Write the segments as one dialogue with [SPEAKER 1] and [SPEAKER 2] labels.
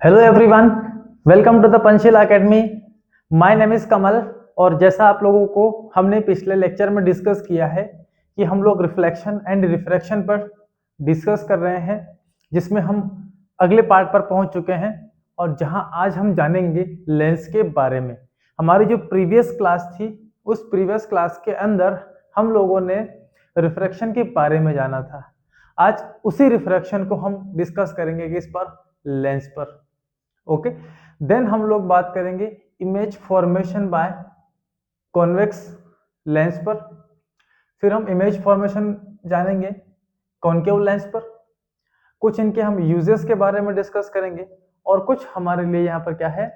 [SPEAKER 1] Hello everyone, welcome to the Panchsheel academy. My name is Kamal. और जैसा आप लोगों को हमने पिछले लेक्चर में डिस्कस किया है कि हम लोग रिफ्लेक्शन एंड रिफ्रैक्शन पर डिस्कस कर रहे हैं, जिसमें हम अगले पार्ट पर पहुंच चुके हैं और जहां आज हम जानेंगे लेंस के बारे में। हमारी जो प्रीवियस क्लास थी, उस प्रीवियस क्लास के अंदर हम लोगों ने रिफ्रैक्शन के बारे में जाना था। आज उसी रिफ्रैक्शन को हम डिस्कस करेंगे कि इस पर लेंस पर। ओके, देन हम लोग बात करेंगे image formation by convex lens पर। फिर हम इमेज फॉर्मेशन जानेंगे कॉनकेव लेंस पर। कुछ इनके हम यूजेस के बारे में डिस्कस करेंगे और कुछ हमारे लिए यहाँ पर क्या है,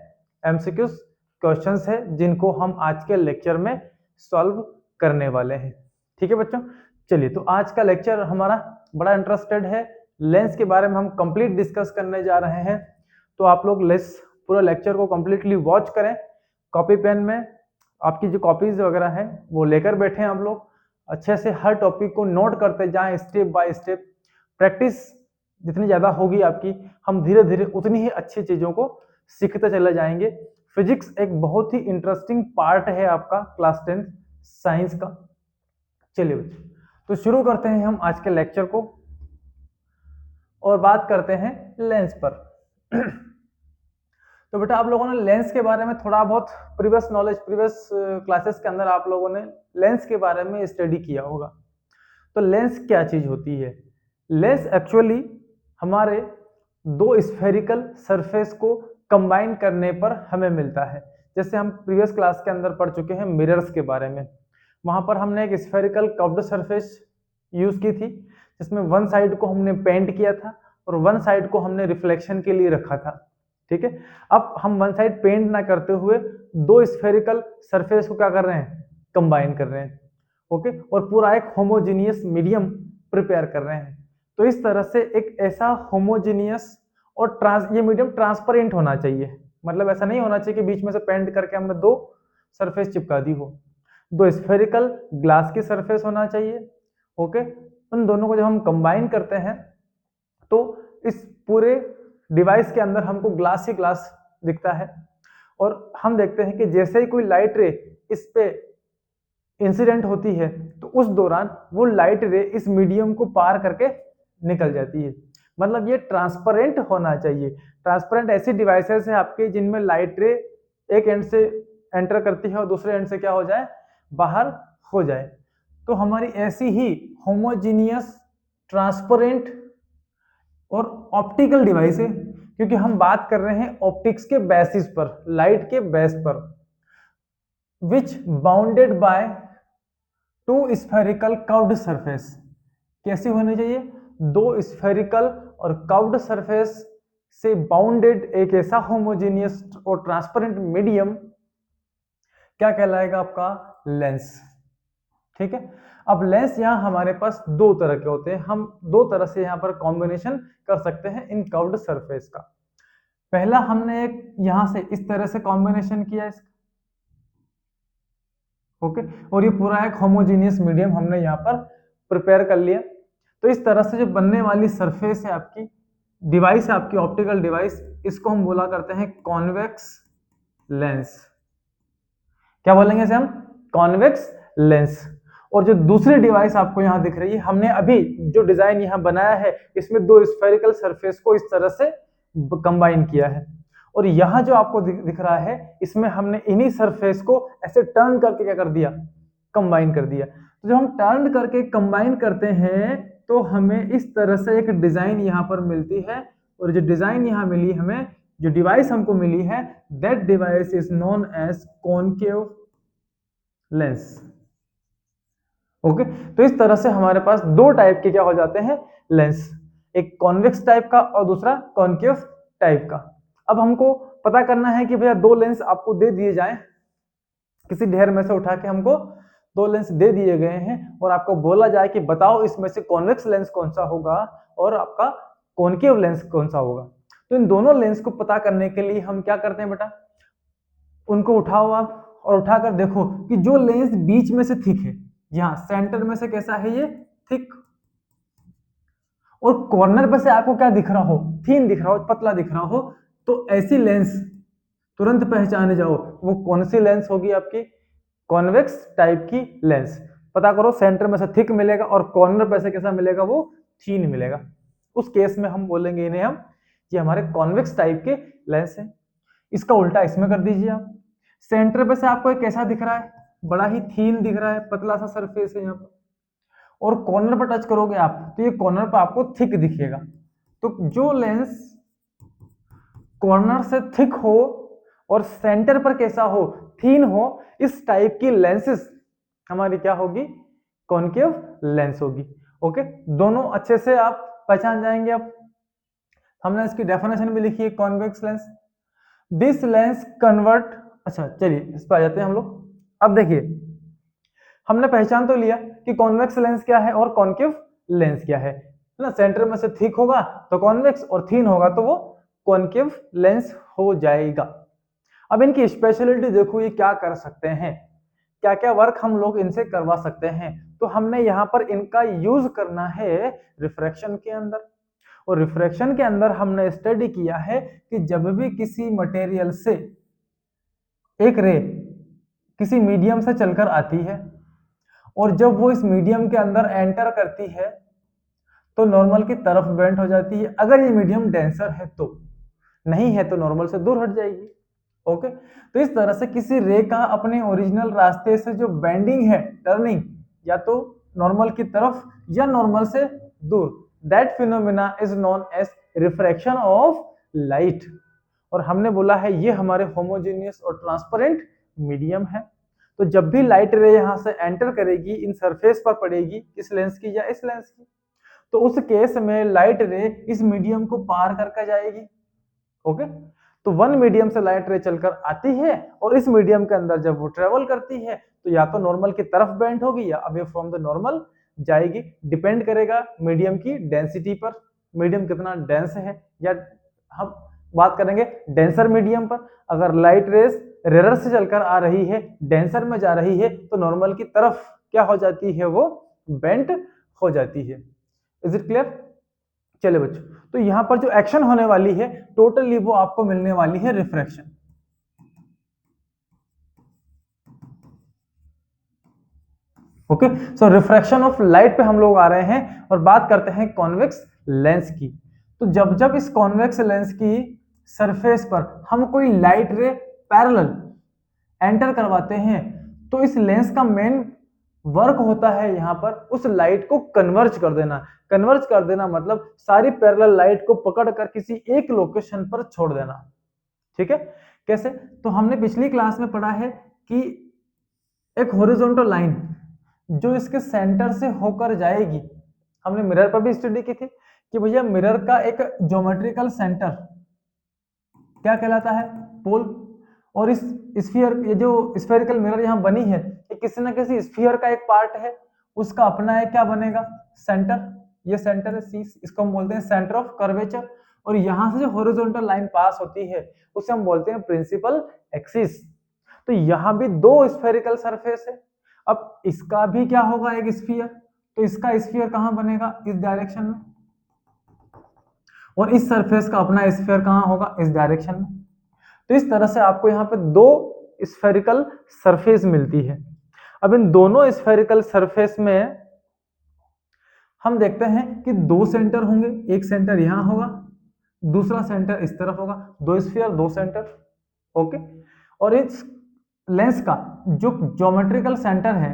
[SPEAKER 1] एमसीक्यूज क्वेश्चंस है, जिनको हम आज के लेक्चर में सॉल्व करने वाले हैं। ठीक है बच्चों, चलिए तो आज का लेक्चर हमारा बड़ा इंटरेस्टेड है। लेंस के बारे में हम कंप्लीट डिस्कस करने जा रहे हैं, तो आप लोग पूरा लेक्चर को कंप्लीटली वॉच करें। कॉपी पेन में आपकी जो कॉपीज वगैरह हैं वो लेकर बैठे हैं। आप लोग अच्छे से हर टॉपिक को नोट करते जाएं, स्टेप बाय स्टेप। प्रैक्टिस जितनी ज़्यादा होगी आपकी, हम धीरे धीरे उतनी ही अच्छी चीज़ों को सीखते चले जाएंगे। फिजिक्स एक बहुत ही इंटरेस्टिंग पार्ट है आपका क्लास 10 साइंस का। चलिए बच्चों, तो शुरू करते हैं हम आज के लेक्चर को और बात करते हैं लेंस पर। तो बेटा, आप लोगों ने लेंस के बारे में थोड़ा बहुत प्रीवियस क्लासेस के अंदर आप लोगों ने लेंस के बारे में स्टडी किया होगा। तो लेंस क्या चीज होती है? लेंस एक्चुअली हमारे दो स्फेरिकल सरफेस को कंबाइन करने पर हमें मिलता है। जैसे हम प्रीवियस क्लास के अंदर पढ़ चुके हैं मिरर्स के बारे में। वहां पर हमने एक स्फेरिकल कर्व्ड सरफेस यूज की थी, जिसमें वन साइड को हमने पेंट किया था और वन साइड को हमने रिफ्लेक्शन के लिए रखा था। ठीक है, अब हम वन साइड पेंट ना करते हुए दो स्फेरिकल सरफेस को क्या कर रहे हैं, कंबाइन कर रहे हैं। ओके, और पूरा एक होमोजीनियस मीडियम प्रिपेयर कर रहे हैं। तो इस तरह से एक ऐसा होमोजीनियस और ये मीडियम ट्रांसपेरेंट होना चाहिए। मतलब ऐसा नहीं होना चाहिए कि बीच में से पेंट करके हमने दो सरफेस चिपका दी हो। दो स्फेरिकल ग्लास की सरफेस होना चाहिए। ओके, उन दोनों को जब हम कंबाइन करते हैं तो इस पूरे डिवाइस के अंदर हमको ग्लास ही ग्लास दिखता है। और हम देखते हैं कि जैसे ही कोई लाइट रे इस पे इंसिडेंट होती है, तो उस दौरान वो लाइट रे इस मीडियम को पार करके निकल जाती है। मतलब ये ट्रांसपेरेंट होना चाहिए। ट्रांसपेरेंट ऐसी डिवाइसेस है आपके जिनमें लाइट रे एक एंड से एंटर करती है और दूसरे एंड से क्या हो जाए, बाहर हो जाए। तो हमारी ऐसी ही होमोजीनियस, ट्रांसपेरेंट और ऑप्टिकल डिवाइस है, क्योंकि हम बात कर रहे हैं ऑप्टिक्स के बेसिस पर, लाइट के बेस पर, which bounded by two spherical curved surface. कैसी होनी चाहिए? दो स्फेरिकल और कर्व्ड सरफेस से बाउंडेड एक ऐसा होमोजीनियस और ट्रांसपेरेंट मीडियम क्या कहलाएगा? आपका लेंस। ठीक है, अब लेंस यहाँ हमारे पास दो तरह के होते हैं। हम दो तरह से यहाँ पर कॉम्बिनेशन कर सकते हैं इन कर्व्ड सरफेस का। पहला हमने एक यहाँ से इस तरह से कॉम्बिनेशन किया इसका। ओके, और ये पूरा एक होमोजीनियस मीडियम हमने यहाँ पर प्रिपेयर कर लिया। तो इस तरह से जो बनने वाली सरफेस है आपकी, डिवाइस है आपकी ऑप्टिकल डिवाइस, इसको हम बोला करते हैं कॉन्वेक्स लेंस। क्या बोलेंगे इसे हम? Convex lens. और जो दूसरी डिवाइस आपको यहाँ दिख रही है, हमने अभी जो डिजाइन यहाँ बनाया है, इसमें दो स्फेरिकल सरफेस को इस तरह से कंबाइन किया है। और यहाँ जो आपको दिख रहा है, इसमें हमने इन्हीं सरफेस को ऐसे टर्न करके क्या कर दिया, कंबाइन कर दिया। तो जब हम टर्न करके कंबाइन करते हैं तो हमें इस तरह से एक डिजाइन यहाँ पर मिलती है। और जो डिजाइन यहाँ मिली हमें, जो डिवाइस हमको मिली है, that device is known as concave lens. Okay, तो इस तरह से हमारे पास दो टाइप के क्या हो जाते हैं, लेंस। एक कॉन्वेक्स टाइप का और दूसरा कॉनकेव टाइप का। अब हमको पता करना है कि भैया दो लेंस आपको दे दिए जाएं, किसी ढेर में से उठा के हमको दो लेंस दे दिए गए हैं और आपको बोला जाए कि बताओ इसमें से कॉन्वेक्स लेंस कौन सा होगा और आपका कॉनकेव लेंस कौन सा होगा। तो इन दोनों लेंस को पता करने के लिए हम क्या करते हैं बेटा, उनको उठाओ आप और उठाकर देखो कि जो लेंस बीच में से थिक है, यहाँ सेंटर में से कैसा है, ये थिक, और कॉर्नर पे से आपको क्या दिख रहा हो, थिन दिख रहा हो, पतला दिख रहा हो, तो ऐसी लेंस तुरंत पहचाने जाओ, वो कौन सी लेंस होगी आपकी, कॉन्वेक्स टाइप की लेंस। पता करो, सेंटर में से थिक मिलेगा और कॉर्नर पे से कैसा मिलेगा, वो थीन मिलेगा। उस केस में हम बोलेंगे इन्हें हम, ये हमारे कॉन्वेक्स टाइप के लेंस है। इसका उल्टा इसमें कर दीजिए आप, सेंटर पे से आपको एक कैसा दिख रहा है, बड़ा ही थीन दिख रहा है, पतला सा सरफेस है यहाँ पर, और कॉर्नर पर टच करोगे आप तो ये कॉर्नर पर आपको थिक दिखेगा। तो जो लेंस कॉर्नर से थिक हो और सेंटर पर कैसा हो, थीन हो, इस टाइप की लेंसेस हमारी क्या होगी, कॉनकेव लेंस होगी। ओके, दोनों अच्छे से आप पहचान जाएंगे। अब हमने इसकी डेफिनेशन भी लिखी है, convex lens, this lens convert. अच्छा चलिए इस पर आ जाते हैं हम लोग। अब देखिए, हमने पहचान तो लिया कि कॉन्वेक्स लेंस क्या है और कॉनकेव लेंस क्या है ना। सेंटर में से थिक होगा तो कॉन्वेक्स और थीन होगा तो वो कॉनकेव लेंस हो जाएगा। अब इनकी स्पेशलिटी देखो, ये क्या कर सकते हैं, क्या क्या वर्क हम लोग इनसे करवा सकते हैं। तो हमने यहाँ पर इनका यूज करना है रिफ्रैक्शन के अंदर, और रिफ्रैक्शन के अंदर हमने स्टडी किया है कि जब भी किसी मटेरियल से एक रे किसी मीडियम से चलकर आती है और जब वो इस मीडियम के अंदर एंटर करती है तो नॉर्मल की तरफ बेंड हो जाती है, अगर ये मीडियम डेंसर है तो, नहीं है तो नॉर्मल से दूर हट जाएगी। ओके, तो इस तरह से किसी रे का अपने ओरिजिनल रास्ते से जो बेंडिंग है, टर्निंग, या तो नॉर्मल की तरफ या नॉर्मल से दूर, that phenomena is known as refraction of light. और हमने बोला है ये हमारे होमोजेनियस और ट्रांसपेरेंट मीडियम है। तो जब भी लाइट रे यहां से एंटर करेगी, इन सरफेस पर पड़ेगी, इस लेंस की या इस लेंस की, तो उस केस में लाइट रे इस मीडियम को पार करके जाएगी। ओके, तो वन मीडियम से लाइट रे चलकर आती है और इस मीडियम के अंदर जब वो ट्रेवल करती है तो या तो नॉर्मल की तरफ बेंड होगी या अवे फ्रॉम द नॉर्मल जाएगी। डिपेंड करेगा मीडियम की डेंसिटी पर, मीडियम कितना डेंस है, या हम बात करेंगे डेंसर मीडियम पर। अगर लाइट रेस रेयर से चलकर आ रही है, डेंसर में जा रही है, तो नॉर्मल की तरफ क्या हो जाती है, वो बेंट हो जाती है। Is it clear? चले बच्चों, तो यहां पर जो एक्शन होने वाली है टोटली वो आपको मिलने वाली है refraction. Okay, so refraction of light पे हम लोग आ रहे हैं और बात करते हैं कॉन्वेक्स लेंस की। तो जब जब इस कॉन्वेक्स लेंस की सरफेस पर हम कोई लाइट रे पैरेलल एंटर करवाते हैं तो इस लेंस का मेन वर्क होता है यहाँ पर उस लाइट को कन्वर्ज कर देना। कन्वर्ज कर देना मतलब सारी पैरेलल लाइट को पकड़ कर किसी एक लोकेशन पर छोड़ देना। ठीक है, कैसे? तो हमने पिछली क्लास में पढ़ा है कि एक हॉरिजॉन्टल लाइन जो इसके सेंटर से होकर जाएगी, हमने मिरर पर भी स्टडी की थी कि भैया मिरर का एक ज्योमेट्रिकल सेंटर क्या कहलाता है, पोल। और इस स्फीयर, ये जो स्फेरिकल मिरर यहाँ बनी है, ये किसी ना किसी स्फीयर का एक पार्ट है, उसका अपना एक क्या बनेगा, सेंटर। ये सेंटर है सी, इसको हम बोलते हैं सेंटर ऑफ कर्वेचर। और यहां से जो हॉरिजॉन्टल लाइन पास होती है उसे हम बोलते हैं प्रिंसिपल एक्सिस। तो यहाँ भी दो स्फेरिकल सरफेस है। अब इसका भी क्या होगा, एक स्फीयर, तो इसका स्फीयर कहां बनेगा, इस डायरेक्शन में, और इस सरफेस का अपना स्फीयर कहां होगा, इस डायरेक्शन में। तो इस तरह से आपको यहाँ पे दो स्फेरिकल सरफेस मिलती है। अब इन दोनों स्फेरिकल सरफेस में हम देखते हैं कि दो सेंटर होंगे, एक सेंटर यहां होगा, दूसरा सेंटर इस तरफ होगा, दो स्फीयर दो सेंटर। ओके, और इस लेंस का जो ज्योमेट्रिकल सेंटर है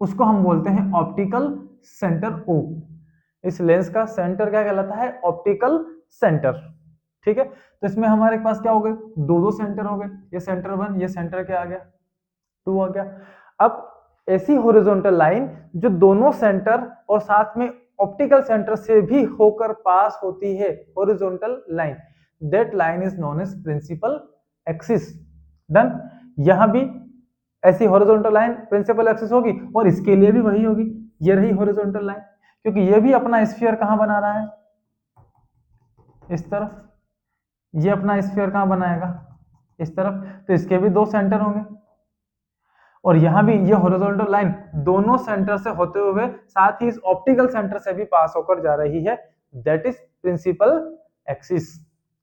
[SPEAKER 1] उसको हम बोलते हैं ऑप्टिकल सेंटर ओ। इस लेंस का सेंटर क्या कहलाता है, ऑप्टिकल सेंटर। ठीक है, तो इसमें हमारे पास क्या हो गए, दो दो सेंटर हो गए, ये सेंटर वन, ये सेंटर क्या आ गया, टू आ गया। अब ऐसी हॉरिजॉन्टल लाइन जो दोनों सेंटर और साथ में ऑप्टिकल सेंटर से भी होकर पास होती है, horizontal line, that line is known as principal axis. Done. यहां भी ऐसी हॉरिजॉन्टल लाइन प्रिंसिपल एक्सिस होगी और इसके लिए भी वही होगी, ये रही हॉरिजॉन्टल लाइन, क्योंकि ये भी अपना स्फीयर कहां बना रहा है, इस तरफ, ये अपना स्फीयर कहां बनाएगा, इस तरफ, तो इसके भी दो सेंटर होंगे। और यहां भी ये हॉरिजॉन्टल लाइन दोनों सेंटर से होते हुए साथ ही इस ऑप्टिकल सेंटर से भी पास होकर जा रही है, that is principal axis.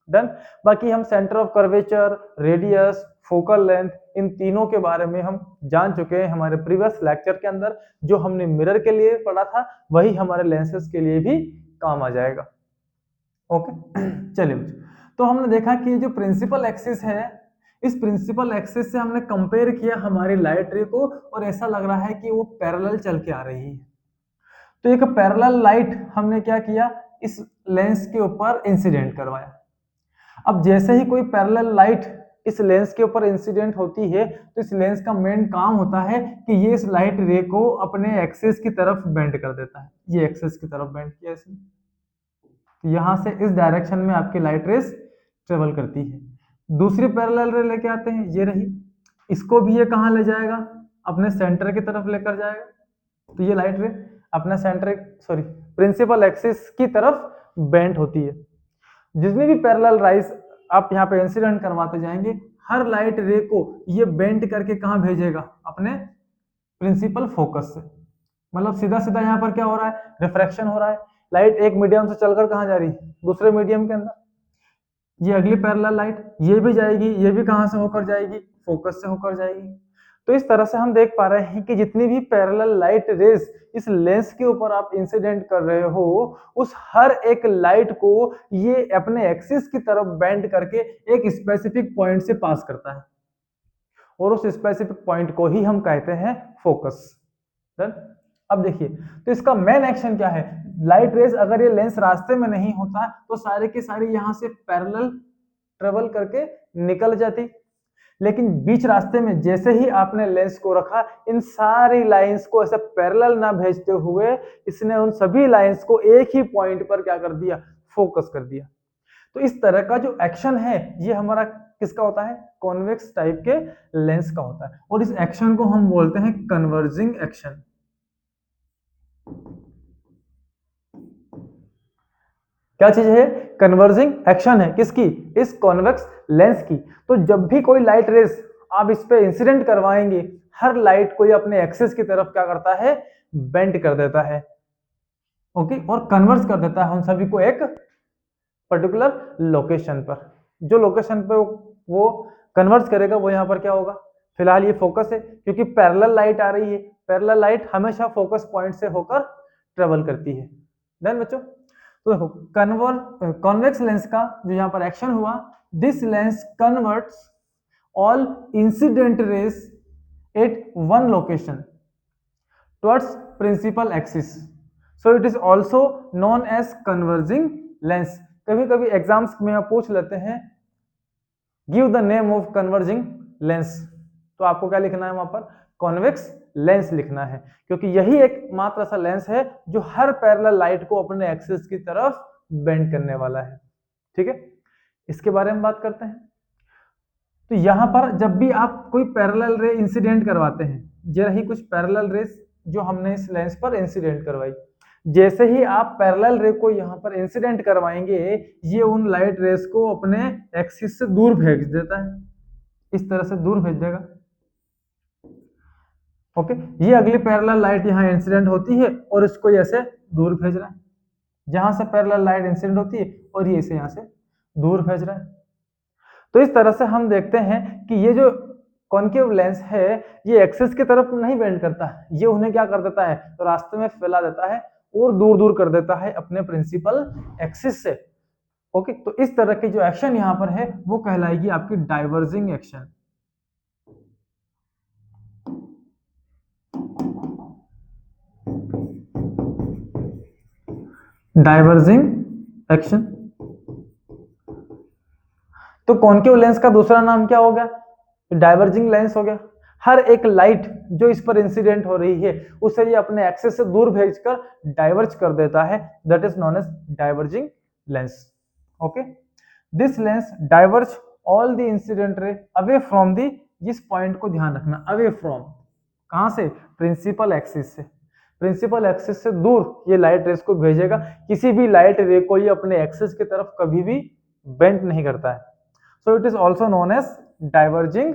[SPEAKER 1] Done. बाकी हम centre of curvature, radius, focal length, इन तीनों के बारे में हम जान चुके हैं हमारे प्रीवियस लेक्चर के अंदर। जो हमने मिरर के लिए पढ़ा था वही हमारे लेंसेज के लिए भी काम आ जाएगा। ओके चलिए, तो हमने देखा कि जो प्रिंसिपल एक्सिस है, इस प्रिंसिपल एक्सिस से हमने कंपेयर किया हमारी लाइट रे को, और ऐसा लग रहा है कि वो पैरेलल चल के आ रही है। तो एक पैरेलल लाइट हमने क्या किया, इस लेंस के ऊपर इंसिडेंट करवाया। अब जैसे ही कोई पैरेलल लाइट इस लेंस के ऊपर इंसिडेंट होती है, तो इस लेंस का मेन काम होता है कि ये इस लाइट रे को अपने एक्सिस की तरफ बेंड कर देता है। ये एक्सिस की तरफ बेंड किया इसने, तो यहां से इस डायरेक्शन में आपकी लाइट रेस ट्रेवल करती है। दूसरी पैरेलल रे लेके आते हैं, ये रही, इसको भी ये कहां ले जाएगा, अपने सेंटर की तरफ लेकर जाएगा। तो ये लाइट रे अपना प्रिंसिपल एक्सिस की तरफ बेंड होती है। जितनी भी पैरेलल राइज आप यहाँ पे इंसिडेंट करवाते जाएंगे, हर लाइट रे को ये बेंड करके कहाँ भेजेगा, अपने प्रिंसिपल फोकस से। मतलब सीधा सीधा यहाँ पर क्या हो रहा है, रिफ्रैक्शन हो रहा है। लाइट एक मीडियम से चलकर कहाँ जा रही है, दूसरे मीडियम के अंदर। ये अगली पैरेलल लाइट ये भी जाएगी, ये भी कहाँ से होकर जाएगी, फोकस से होकर जाएगी। तो इस तरह से हम देख पा रहे हैं कि जितनी भी पैरेलल लाइट रेज इस लेंस के ऊपर आप इंसिडेंट कर रहे हो, उस हर एक लाइट को ये अपने एक्सिस की तरफ बेंड करके एक स्पेसिफिक पॉइंट से पास करता है, और उस स्पेसिफिक पॉइंट को ही हम कहते हैं फोकस। डन। अब देखिए, तो इसका मेन एक्शन क्या है, लाइट रेज अगर ये लेंस रास्ते में नहीं होता तो सारे के सारे यहां से पैरेलल ट्रेवल करके निकल जाती, लेकिन बीच रास्ते में जैसे ही आपने लेंस को रखा, इन सारी लाइंस को ऐसे पैरेलल ना भेजते हुए इसने उन सभी लाइंस को एक ही पॉइंट पर क्या कर दिया, फोकस कर दिया। तो इस तरह का जो एक्शन है ये हमारा किसका होता है, कॉन्वेक्स टाइप के लेंस का होता है, और इस एक्शन को हम बोलते हैं कन्वर्जिंग एक्शन। क्या चीज है, कन्वर्जिंग एक्शन है, किसकी, इस कॉन्वेक्स लेंस की। तो जब भी कोई लाइट रेस आप इस पे इंसिडेंट करवाएंगे, हर लाइट को ये अपने एक्सिस की तरफ क्या करता है, बेंड कर देता है। ओके, और कन्वर्ज कर देता है उन सभी को एक पर्टिकुलर लोकेशन पर। जो लोकेशन पे वो कन्वर्ज करेगा वो यहाँ पर क्या होगा, फिलहाल ये फोकस है, क्योंकि पैरेलल लाइट आ रही है, पैरेलल लाइट हमेशा फोकस पॉइंट से होकर ट्रेवल करती है। डन बच्चों। तो देखो, कॉन्वेक्स लेंस का जो यहाँ पर एक्शन हुआ, this lens converts all incident rays at one location towards principal axis, so it is also known as converging lens. कभी कभी एग्जाम्स में आप पूछ लेते हैं, give the name of converging lens, तो आपको क्या लिखना है वहां पर, कॉन्वेक्स लेंस लिखना है, क्योंकि यही एक मात्र ऐसा लेंस है जो हर पैरेलल लाइट को अपने एक्सिस की तरफ बेंड करने वाला है। ठीक है, इसके बारे में बात करते हैं। तो यहां पर जब भी आप कोई पैरेलल रे इंसिडेंट करवाते हैं, ये रही कुछ पैरेलल रेस जो हमने इस लेंस पर इंसिडेंट करवाई, जैसे ही आप पैरेलल रे को यहाँ पर इंसिडेंट करवाएंगे, ये उन लाइट रेस को अपने एक्सिस से दूर भेज देता है, इस तरह से दूर भेज देगा। ओके, ये अगली पैरेलल लाइट यहाँ इंसिडेंट होती है और इसको ऐसे दूर भेज रहा है, जहां से पैरेलल लाइट इंसिडेंट होती है और ये इसे यहाँ से दूर भेज रहा है। तो इस तरह से हम देखते हैं कि ये जो कॉन्केव लेंस है ये एक्सिस की तरफ नहीं बेंड करता, ये उन्हें क्या कर देता है, तो रास्ते में फैला देता है और दूर दूर कर देता है अपने प्रिंसिपल एक्सिस से। ओके, तो इस तरह की जो एक्शन यहाँ पर है वो कहलाएगी आपकी डाइवर्जिंग एक्शन। Diverging action. तो कॉन्केव लेंस का दूसरा नाम क्या हो गया, डाइवर्जिंग लेंस हो गया। हर एक लाइट जो इस पर इंसिडेंट हो रही है उसे ये अपने एक्सिस से दूर भेजकर डाइवर्ज कर देता है, that is known as diverging lens. Okay, this lens diverge all the incident ray away from the, इस पॉइंट को ध्यान रखना, अवे फ्रॉम कहां से, प्रिंसिपल एक्सिस से। प्रिंसिपल एक्सिस से दूर ये लाइट रेस को भेजेगा, किसी भी लाइट रे को ये अपने एक्सिस की तरफ कभी भी बेंड नहीं करता है। So it is also known as diverging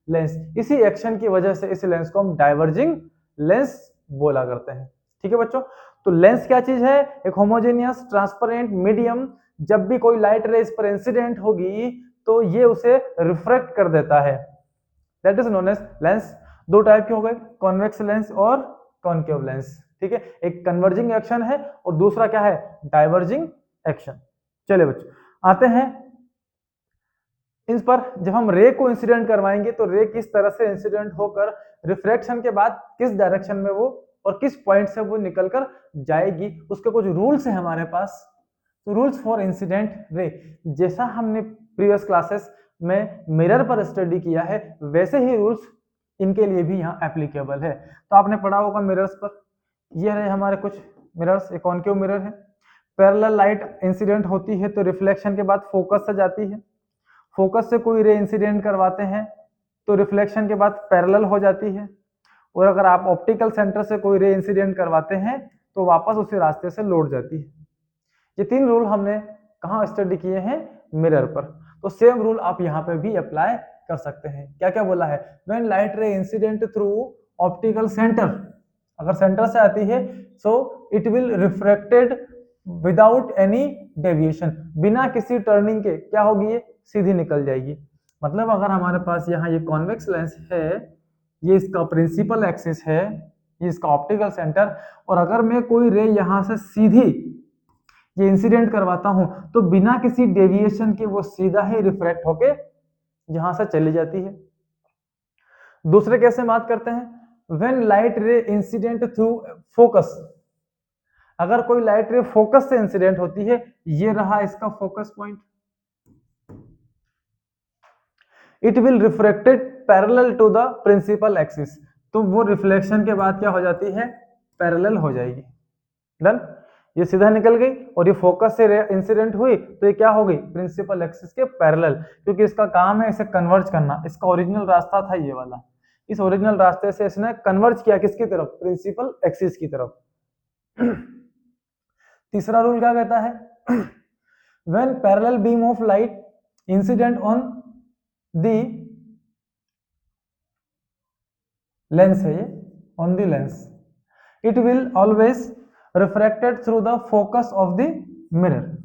[SPEAKER 1] lens. इसी एक्शन की वजह से इस लेंस को हम डाइवर्जिंग लेंस बोला करते हैं। ठीक है बच्चों, तो लेंस क्या चीज है? एक होमोजेनियस ट्रांसपेरेंट मीडियम। जब भी कोई लाइट रे इस पर इंसिडेंट होगी तो ये उसे रिफ्रेक्ट कर देता है, that is known as lens. दो टाइप के हो गए, कॉन्वेक्स लेंस और कॉनकेव लेंस। ठीक है, एक कन्वर्जिंग एक्शन है और दूसरा क्या है? Diverging action. चलिए बच्चों आते हैं इस पर। जब हम रे को इंसिडेंट करवाएंगे तो रे किस तरह से इंसिडेंट होकर रिफ्रैक्शन के बाद किस डायरेक्शन में वो और किस पॉइंट से वो निकलकर जाएगी, उसके कुछ रूल्स है हमारे पास। तो रूल्स फॉर इंसिडेंट रे, जैसा हमने प्रीवियस क्लासेस में मिरर पर स्टडी किया है वैसे ही रूल्स इनके लिए भी यहाँ एप्लीकेबल है। तो आपने पढ़ा होगा मिरर्स पर, ये रहे हमारे कुछ मिरर्स। एक कॉनकेव मिरर है, पैरेलल लाइट इंसिडेंट होती है तो रिफ्लेक्शन के बाद फोकस से जाती है, फोकस से कोई रे इंसिडेंट करवाते हैं तो रिफ्लेक्शन के बाद पैरेलल हो जाती है, और अगर आप ऑप्टिकल सेंटर से कोई रे इंसिडेंट करवाते हैं तो वापस उसी रास्ते से लौट जाती है। ये तीन रूल हमने कहाँ स्टडी किए हैं? मिरर पर। तो सेम रूल आप यहाँ पे भी अप्लाई कर सकते हैं। क्या क्या बोला है? When light ray incident through optical centre, अगर सेंटर से आती है so it will refracted without any deviation, बिना किसी टर्निंग के क्या होगी? ये सीधी निकल जाएगी। मतलब अगर हमारे पास यहाँ ये कॉन्वेक्स लेंस है, ये इसका प्रिंसिपल एक्सिस है, ये इसका ऑप्टिकल सेंटर, और अगर मैं कोई रे यहाँ से सीधी ये इंसिडेंट करवाता हूं तो बिना किसी डेविएशन के वो सीधा ही रिफ्रैक्ट होके यहां से चली जाती है। दूसरे कैसे बात करते हैं? When light ray incident through focus, अगर कोई लाइट रे फोकस से इंसिडेंट होती है, ये रहा इसका focus point, it will refracted parallel to the principal axis, तो वो रिफ्लेक्शन के बाद क्या हो जाती है? पैरेलल हो जाएगी। डन, ये सीधा निकल गई और ये फोकस से इंसिडेंट हुई तो ये क्या हो गई? प्रिंसिपल एक्सिस के पैरेलल, क्योंकि इसका काम है इसे कन्वर्ज करना। इसका ओरिजिनल रास्ता था ये वाला, इस ओरिजिनल रास्ते से इसने कन्वर्ज किया किसकी तरफ? प्रिंसिपल एक्सिस की तरफ। तीसरा रूल क्या कहता है? When parallel beam of light incident on the lens है, ये on the lens, it will always refracted through the focus of the mirror.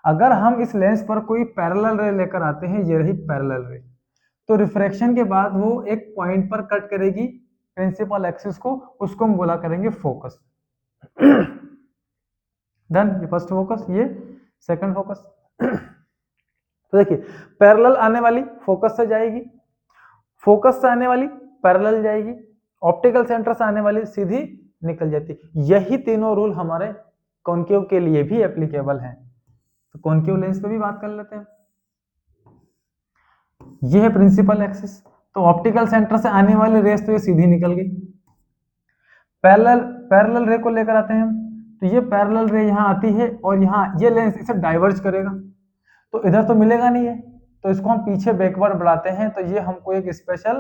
[SPEAKER 1] अगर हम इस लेंस पर कोई पैरेलल रे लेकर आते हैं, ये रही पैरेलल रे, तो रिफ्रैक्शन के बाद वो एक पॉइंट पर कट करेगी प्रिंसिपल एक्सिस को, उसको हम बोला करेंगे फोकस। डन, ये फर्स्ट फोकस, ये सेकंड फोकस। तो देखिए पैरेलल आने वाली फोकस से जाएगी, फोकस से आने वाली पैरेलल जाएगी, ऑप्टिकल सेंटर से आने वाली सीधी निकल जाती। यही तीनों रूल हमारे कॉनकेव के लिए भी एप्लीकेबल हैं। तो कॉनकेव लेंस पे भी बात कर लेते हैं। ये है प्रिंसिपल एक्सिस, तो ऑप्टिकल सेंटर से आने वाली रेस तो ये सीधी निकल गई। पैरेलल पैरेलल रे को लेकर आते हैं, तो ये पैरेलल रे यहाँ आती है और यहाँ ये लेंस इसे डाइवर्ज करेगा, तो इधर तो मिलेगा नहीं है, तो इसको हम पीछे बैकवर्ड बढ़ाते हैं, तो ये हमको एक स्पेशल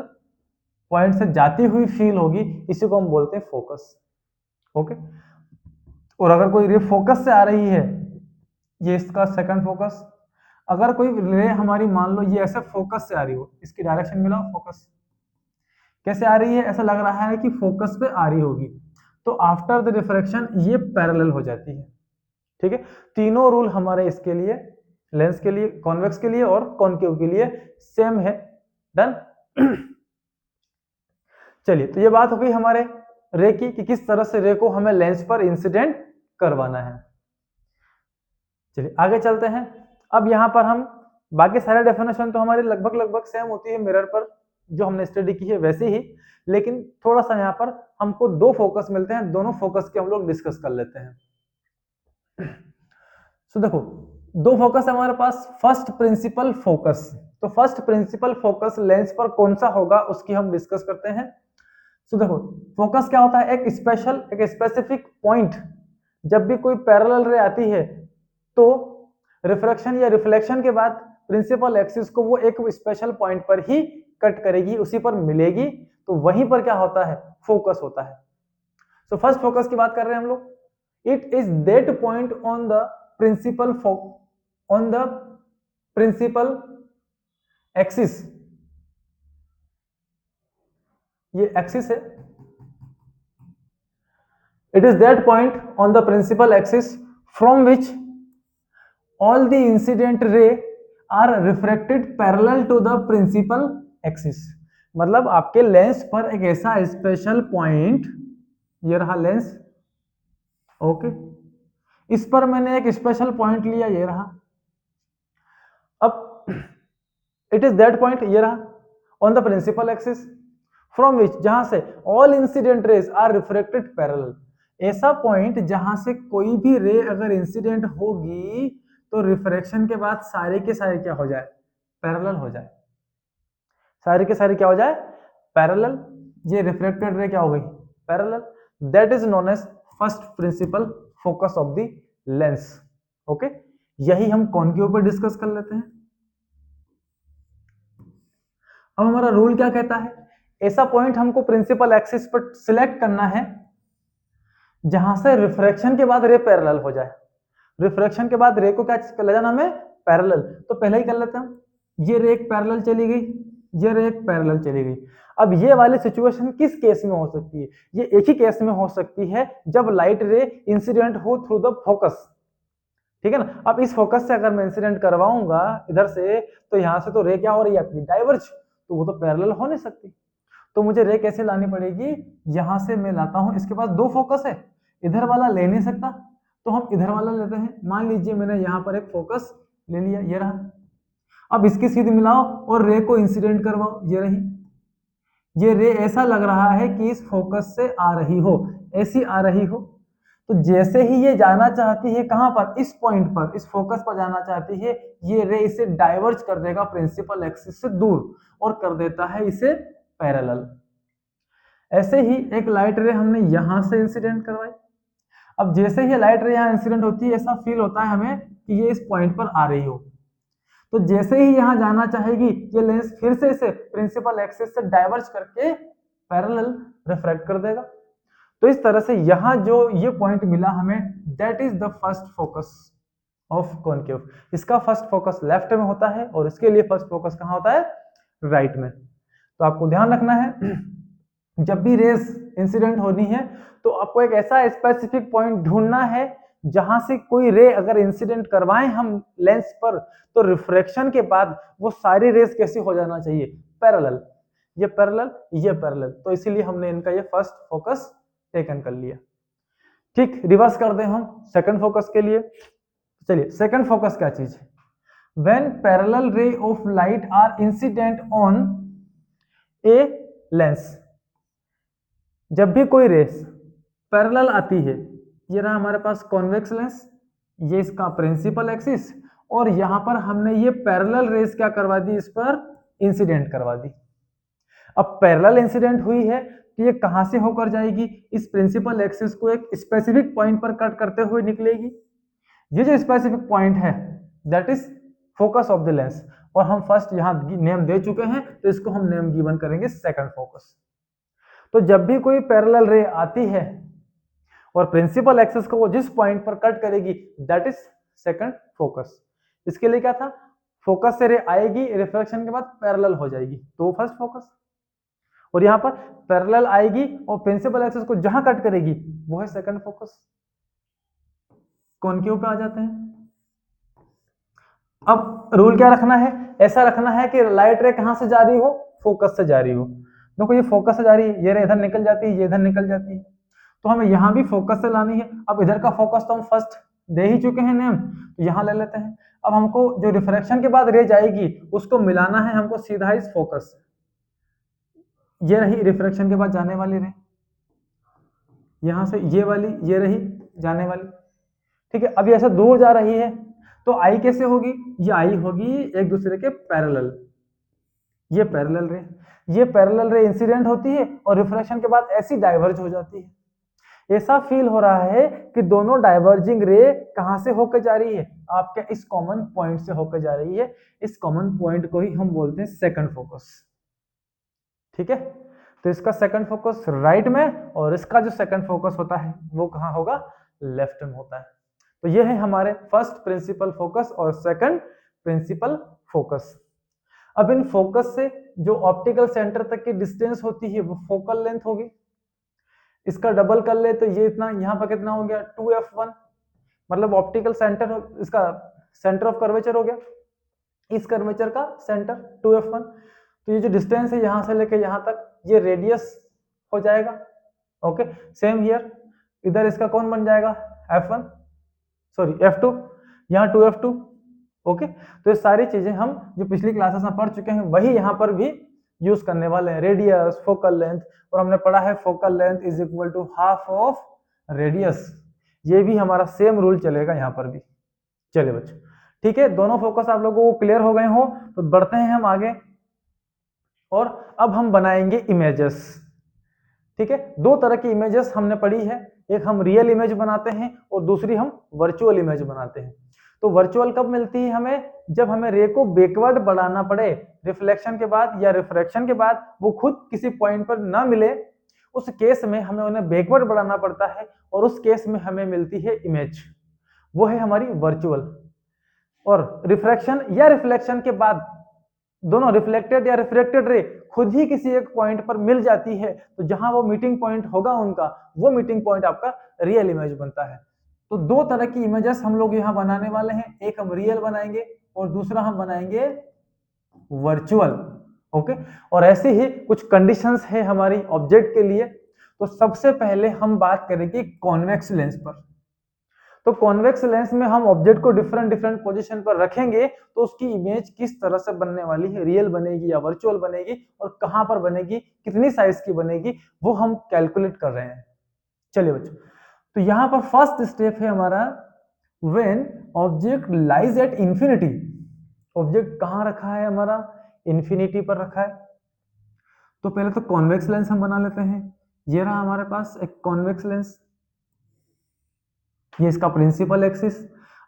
[SPEAKER 1] पॉइंट से जाती हुई फील होगी, इसी को हम बोलते हैं फोकस। ओके, और अगर कोई रे फोकस से आ रही है, ये इसका सेकंड फोकस, अगर कोई रे हमारी मान लो ये ऐसे फोकस से आ रही हो, इसकी डायरेक्शन मिला फोकस कैसे आ रही है, ऐसा लग रहा है कि फोकस पे आ रही होगी, तो आफ्टर द रिफ्रैक्शन ये पैरेलल हो जाती है। ठीक है, तीनों रूल हमारे इसके लिए, लेंस के लिए, कॉन्वेक्स के लिए और कॉनकेव के लिए सेम है। डन। चलिए, तो ये बात हो गई हमारे रे की कि किस तरह से रे को हमें लेंस पर इंसिडेंट करवाना है। चलिए आगे चलते हैं। अब यहाँ पर हम बाकी सारे डेफिनेशन तो हमारी लगभग लगभग सेम होती है मिरर पर जो हमने स्टडी की है वैसे ही, लेकिन थोड़ा सा यहाँ पर हमको दो फोकस मिलते हैं, दोनों फोकस के हम लोग डिस्कस कर लेते हैं। तो देखो दो फोकस है हमारे पास, फर्स्ट प्रिंसिपल फोकस, तो फर्स्ट प्रिंसिपल फोकस लेंस पर कौन सा होगा उसकी हम डिस्कस करते हैं। तो देखो फोकस क्या होता है? एक स्पेशल, एक स्पेसिफिक पॉइंट, जब भी कोई पैरेलल रे आती है तो रिफ्रैक्शन या रिफ्लेक्शन के बाद प्रिंसिपल एक्सिस को वो एक स्पेशल पॉइंट पर ही कट करेगी, उसी पर मिलेगी, तो वहीं पर क्या होता है? फोकस होता है। सो फर्स्ट फोकस की बात कर रहे हैं हम लोग, it is that point on the principal on the principal axis, ये एक्सिस है, It is that point on the principal axis from which all the incident ray are refracted parallel to the principal axis. मतलब आपके lens पर एक ऐसा special point, ये रहा lens, okay, इस पर मैंने एक स्पेशल पॉइंट लिया, ये रहा। अब इट इज दैट पॉइंट, ये रहा, on the principal axis from which, जहां से all incident rays are refracted parallel, ऐसा पॉइंट जहां से कोई भी रे अगर इंसिडेंट होगी तो रिफ्रैक्शन के बाद सारे के सारे क्या हो जाए, पैरेलल हो जाए, सारे के सारे क्या हो जाए, पैरेलल। ये रिफ्लेक्टेड रे क्या हो गई, parallel. That is known as first principal focus of the lens. Okay, यही हम कौन के ऊपर डिस्कस कर लेते हैं। अब हमारा रूल क्या कहता है, ऐसा पॉइंट हमको प्रिंसिपल एक्सिस पर सिलेक्ट करना है जहां से रिफ्रैक्शन के बाद रे पैरेलल हो जाए। रिफ्रैक्शन के बाद रे को क्या ले जाना हमें, पैरेलल। तो पहले ही कर लेते हैं, ये रे एक पैरेलल चली गई, ये रे एक पैरेलल चली गई। अब ये वाली सिचुएशन किस केस में हो सकती है, ये एक ही केस में हो सकती है जब लाइट रे इंसिडेंट हो थ्रू द फोकस, ठीक है ना। अब इस फोकस से अगर मैं इंसिडेंट करवाऊंगा इधर से, तो यहां से तो रे क्या हो रही है आपकी, डाइवर्ज, तो वो तो पैरेलल हो नहीं सकती। तो मुझे रे कैसे लानी पड़ेगी, यहां से मैं लाता हूं, इसके पास दो फोकस है, इधर वाला ले नहीं सकता तो हम इधर वाला लेते हैं। मान लीजिए मैंने यहां पर एक फोकस ले लिया, ये रहा। अब इसकी सीध मिलाओ और रे को इंसिडेंट करवाओ, ये रही। ये रे ऐसा लग रहा है कि इस फोकस से आ रही हो, ऐसी आ रही हो। तो जैसे ही ये जाना चाहती है कहां पर, इस पॉइंट पर, इस फोकस पर जाना चाहती है, ये रे इसे डाइवर्ज कर देगा प्रिंसिपल एक्सिस से दूर और कर देता है इसे पैरेलल। ऐसे ही एक लाइट रे हमने यहां से इंसिडेंट करवाई। अब जैसे ही लाइट रे यहां इंसिडेंट होती है, ऐसा फील होता है हमें कि ये इस पॉइंट पर आ रही हो। तो जैसे ही यहां जाना चाहेगी, ये लेंस फिर से इसे प्रिंसिपल एक्सिस से डाइवर्ज करके पैरेलल रिफ्रैक्ट कर देगा। तो इस तरह से यहां जो ये पॉइंट मिला हमें, that is the first focus of concave. इसका फर्स्ट फोकस लेफ्ट में होता है और इसके लिए फर्स्ट फोकस कहां होता है, राइट में। तो आपको ध्यान रखना है जब भी रेस इंसिडेंट होनी है तो आपको एक ऐसा स्पेसिफिक पॉइंट ढूंढना है जहां से कोई रे अगर इंसिडेंट करवाएं हम लेंस पर, तो रिफ्रैक्शन के बाद वो सारी रेस कैसे हो जाना चाहिए, पैरेलल। ये पैरेलल, ये पैरेलल, तो इसीलिए हमने इनका ये फर्स्ट फोकस टेकन कर लिया। ठीक, रिवर्स कर दें हम सेकंड फोकस के लिए। चलिए, सेकंड फोकस क्या चीज है, when parallel ray of light are incident on a lens. जब भी कोई रेस पैरेलल आती है, ये रहा हमारे पास कॉन्वेक्स लेंस, ये इसका प्रिंसिपल एक्सिस, और यहां पर हमने ये पैरेलल रेस क्या करवा दी, इस पर इंसिडेंट करवा दी। अब पैरेलल इंसिडेंट हुई है तो ये कहां से होकर जाएगी, इस प्रिंसिपल एक्सिस को एक स्पेसिफिक पॉइंट पर कट करते हुए निकलेगी। ये जो स्पेसिफिक पॉइंट है that is focus of the lens, और हम फर्स्ट यहां नेम दे चुके हैं तो इसको हम नेम गिवन करेंगे सेकंड फोकस। तो जब भी कोई पैरेलल रे आती है और प्रिंसिपल एक्सिस को वो जिस पॉइंट पर कट करेगी, दैट इज सेकंड फोकस। इसके लिए क्या था, फोकस से रे आएगी, रिफ्रैक्शन के बाद पैरेलल हो जाएगी, तो फर्स्ट फोकस। और यहां पर पैरेलल आएगी और प्रिंसिपल एक्सिस को जहां कट करेगी वो है सेकंड फोकस। कॉनकेव पे आ जाते हैं। अब रूल क्या रखना है, ऐसा रखना है कि लाइट रे कहां से जा रही हो, फोकस से जा रही हो। देखो ये फोकस से जा रही है, ये रे इधर निकल जाती है, ये इधर निकल जाती है, तो हमें यहां भी फोकस से लानी है। अब इधर का फोकस तो हम फर्स्ट दे ही चुके हैं नेम, तो यहां ले लेते हैं। अब हमको जो रिफ्रैक्शन के बाद रे जाएगी उसको मिलाना है हमको सीधा इस फोकस से। ये रही रिफ्रैक्शन के बाद जाने वाली रे, यहां से ये वाली, ये रही जाने वाली, ठीक है। अब ये ऐसे दूर जा रही है तो आई कैसे होगी, ये आई होगी एक दूसरे के पैरेलल। ये पैरेलल रे, ये पैरेलल रे इंसिडेंट होती है और रिफ्रैक्शन के बाद ऐसी डाइवर्ज हो जाती है। ऐसा फील हो रहा है कि दोनों डाइवर्जिंग रे कहां से होकर जा रही है, आपके इस कॉमन पॉइंट से होकर जा रही है। इस कॉमन पॉइंट को ही हम बोलते हैं सेकंड फोकस, ठीक है। तो इसका सेकंड फोकस राइट में और इसका जो सेकंड फोकस होता है वो कहां होगा, लेफ्ट में होता है। तो ये है हमारे फर्स्ट प्रिंसिपल फोकस और सेकंड प्रिंसिपल फोकस। अब इन फोकस से जो ऑप्टिकल सेंटर तक की डिस्टेंस होती है वो फोकल लेंथ होगी। इसका डबल कर ले तो ये इतना, यहाँ पर कितना हो गया 2f1, मतलब ऑप्टिकल सेंटर, इसका सेंटर ऑफ कर्वेचर हो गया, इस कर्वेचर का सेंटर 2f1। तो ये जो डिस्टेंस है यहाँ से लेके यहाँ तक, ये रेडियस हो जाएगा। ओके, सेम हियर, इधर इसका कौन बन जाएगा f1, सॉरी f2, यहाँ 2f2। ओके, तो ये सारी चीजें हम जो पिछली क्लासेस में पढ़ चुके हैं वही यहाँ पर भी यूज करने वाले हैं। रेडियस, फोकल लेंथ, और हमने पढ़ा है focal length is equal to half of radius, ये भी हमारा सेम रूल चलेगा यहाँ पर भी। चलिए बच्चों, ठीक है, दोनों फोकस आप लोगों को क्लियर हो गए हो तो बढ़ते हैं हम आगे, और अब हम बनाएंगे इमेजेस। ठीक है, दो तरह की इमेजेस हमने पढ़ी है, एक हम रियल इमेज बनाते हैं और दूसरी हम वर्चुअल इमेज बनाते हैं। तो वर्चुअल कब मिलती है हमें, जब हमें रे को बैकवर्ड बढ़ाना पड़े, रिफ्लेक्शन के बाद या रिफ्रैक्शन के बाद वो खुद किसी पॉइंट पर ना मिले, उस केस में हमें उन्हें बैकवर्ड बढ़ाना पड़ता है, और उस केस में हमें मिलती है इमेज, वो है हमारी वर्चुअल। और रिफ्रैक्शन या रिफ्लेक्शन के बाद दोनों रिफ्लेक्टेड या रिफ्रैक्टेड रे खुद ही किसी एक पॉइंट पर मिल जाती है, तो जहां वो मीटिंग पॉइंट होगा उनका, वो मीटिंग पॉइंट आपका रियल इमेज बनता है। तो दो तरह की इमेजेस हम लोग यहाँ बनाने वाले हैं, एक हम रियल बनाएंगे और दूसरा हम बनाएंगे वर्चुअल। ओके, और ऐसे ही कुछ कंडीशंस है हमारी ऑब्जेक्ट के लिए। तो सबसे पहले हम बात करेंगे कॉन्वेक्स लेंस पर। तो कॉन्वेक्स लेंस में हम ऑब्जेक्ट को डिफरेंट डिफरेंट पोजीशन पर रखेंगे तो उसकी इमेज किस तरह से बनने वाली है, रियल बनेगी या वर्चुअल बनेगी, और कहां पर बनेगी, कितनी साइज की बनेगी, वो हम कैलकुलेट कर रहे हैं। चलिए बच्चों, तो यहां पर फर्स्ट स्टेप है हमारा, when object lies at infinity. Object कहां रखा है हमारा, इंफिनिटी पर रखा है। तो पहले तो कॉन्वेक्स लेंस हम बना लेते हैं। ये रहा हमारे पास एक कॉन्वेक्स लेंस, ये इसका प्रिंसिपल एक्सिस।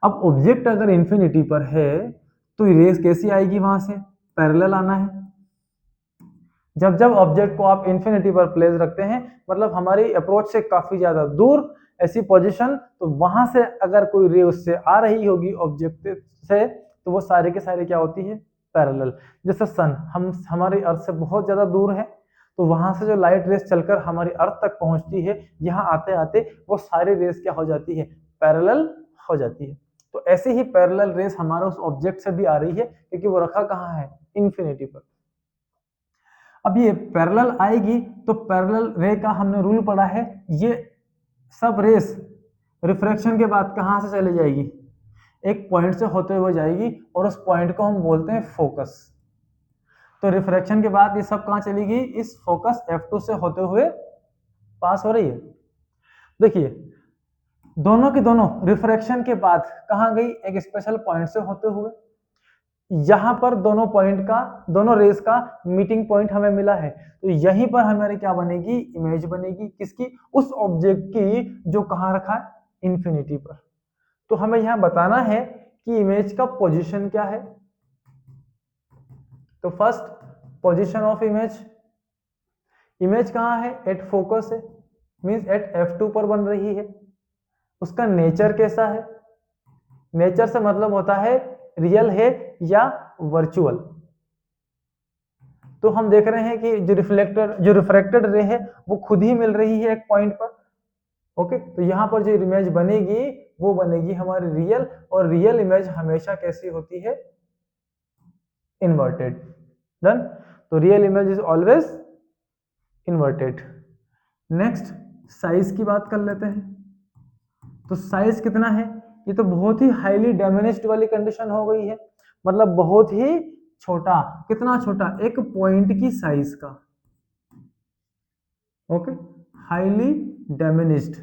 [SPEAKER 1] अब ऑब्जेक्ट अगर इंफिनिटी पर है तो रेस कैसी आएगी, वहां से पैरेलल आना है। जब जब ऑब्जेक्ट को आप इंफिनिटी पर प्लेस रखते हैं, मतलब हमारी अप्रोच से काफी ज्यादा दूर ऐसी पोजीशन, तो वहां से अगर कोई रे उससे आ रही होगी ऑब्जेक्ट से, तो वो सारे के सारे क्या होती है, पैरेलल। जैसे सन, हम हमारी अर्थ से बहुत ज्यादा दूर है, तो वहां से जो लाइट रेस चलकर हमारी अर्थ तक पहुंचती है, यहाँ आते आते वो सारी रेस क्या हो जाती है, पैरेलल हो जाती है। तो ऐसे ही पैरेलल रेस हमारा उस ऑब्जेक्ट से भी आ रही है, क्योंकि वो रखा कहाँ है, इंफिनिटी पर। अब ये पैरेलल आएगी तो पैरेलल रे का हमने रूल पढ़ा है, ये सब रेस रिफ्रैक्शन के बाद कहां से चली जाएगी, एक पॉइंट से होते हुए जाएगी, और उस पॉइंट को हम बोलते हैं फोकस। तो रिफ्रैक्शन के बाद ये सब कहां चलेगी, इस फोकस F2 से होते हुए पास हो रही है। देखिए, दोनों की दोनों रिफ्रैक्शन के बाद कहां गई, एक स्पेशल पॉइंट से होते हुए। यहां पर दोनों पॉइंट का, दोनों रेस का मीटिंग पॉइंट हमें मिला है, तो यहीं पर हमारी क्या बनेगी, इमेज बनेगी, किसकी, उस ऑब्जेक्ट की जो कहां रखा है, इंफिनिटी पर। तो हमें यहां बताना है कि इमेज का पोजीशन क्या है। तो first, position of image, image कहां है, एट फोकस है, मींस एट F2 पर बन रही है। उसका नेचर कैसा है, नेचर से मतलब होता है रियल है या वर्चुअल। तो हम देख रहे हैं कि जो रिफ्रैक्टेड रे है वो खुद ही मिल रही है एक पॉइंट पर। ओके, तो यहां पर जो इमेज बनेगी वो बनेगी हमारी रियल, और रियल इमेज हमेशा कैसी होती है, इन्वर्टेड। डन, तो real image is always inverted. Next, size की बात कर लेते हैं। तो साइज कितना है, ये तो बहुत ही हाईली डैमेज्ड वाली कंडीशन हो गई है, मतलब बहुत ही छोटा, कितना छोटा, एक पॉइंट की साइज का। ओके, हाईली डैमेज्ड,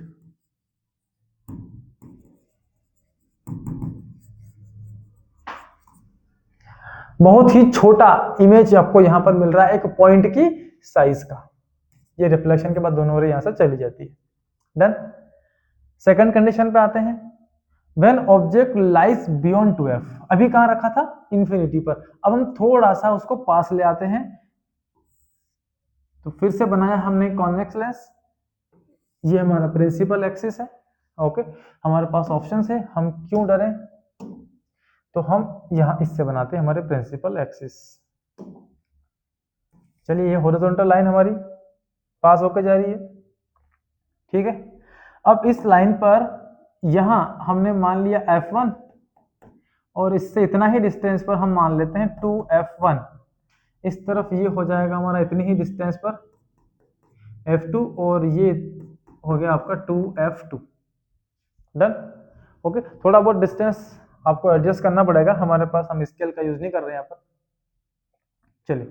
[SPEAKER 1] बहुत ही छोटा इमेज आपको यहां पर मिल रहा है, एक पॉइंट की साइज का। ये रिफ्लेक्शन के बाद दोनों रे यहां से चली जाती है। डन, सेकंड कंडीशन पे आते हैं, When object lies beyond 2f, अभी कहां रखा था, इंफिनिटी पर। अब हम थोड़ा सा उसको पास ले आते हैं, तो फिर से बनाया हमने कॉन्वेक्स लेंस, ये हमारा प्रिंसिपल एक्सिस है। ओके, हमारे पास ऑप्शंस है, हम क्यों डरे, तो हम यहां इससे बनाते हैं हमारे प्रिंसिपल एक्सिस। चलिए, ये हॉरिजॉन्टल लाइन हमारी पास होकर जा रही है, ठीक है। अब इस लाइन पर यहां हमने मान लिया F1 और इससे इतना ही डिस्टेंस पर हम मान लेते हैं 2F1। इस तरफ ये हो जाएगा हमारा इतनी ही डिस्टेंस पर F2 और ये हो गया आपका 2F2। डन। ओके, थोड़ा बहुत डिस्टेंस आपको एडजस्ट करना पड़ेगा, हमारे पास हम स्केल का यूज नहीं कर रहे हैं यहाँ पर। चलिए,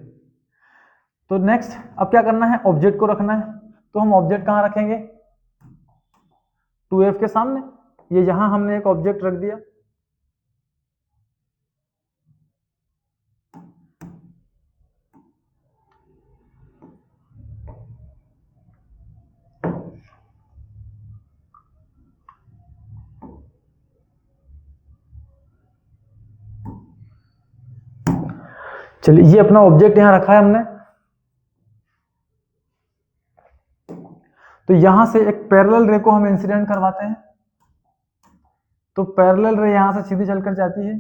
[SPEAKER 1] तो नेक्स्ट अब क्या करना है, ऑब्जेक्ट को रखना है। तो हम ऑब्जेक्ट कहाँ रखेंगे, 2F के सामने। ये यहां हमने एक ऑब्जेक्ट रख दिया। चलिए, ये अपना ऑब्जेक्ट यहां रखा है हमने। तो यहां से एक पैरेलल रे को हम इंसिडेंट करवाते हैं। तो पैरेलल रे यहां से सीधी चलकर जाती है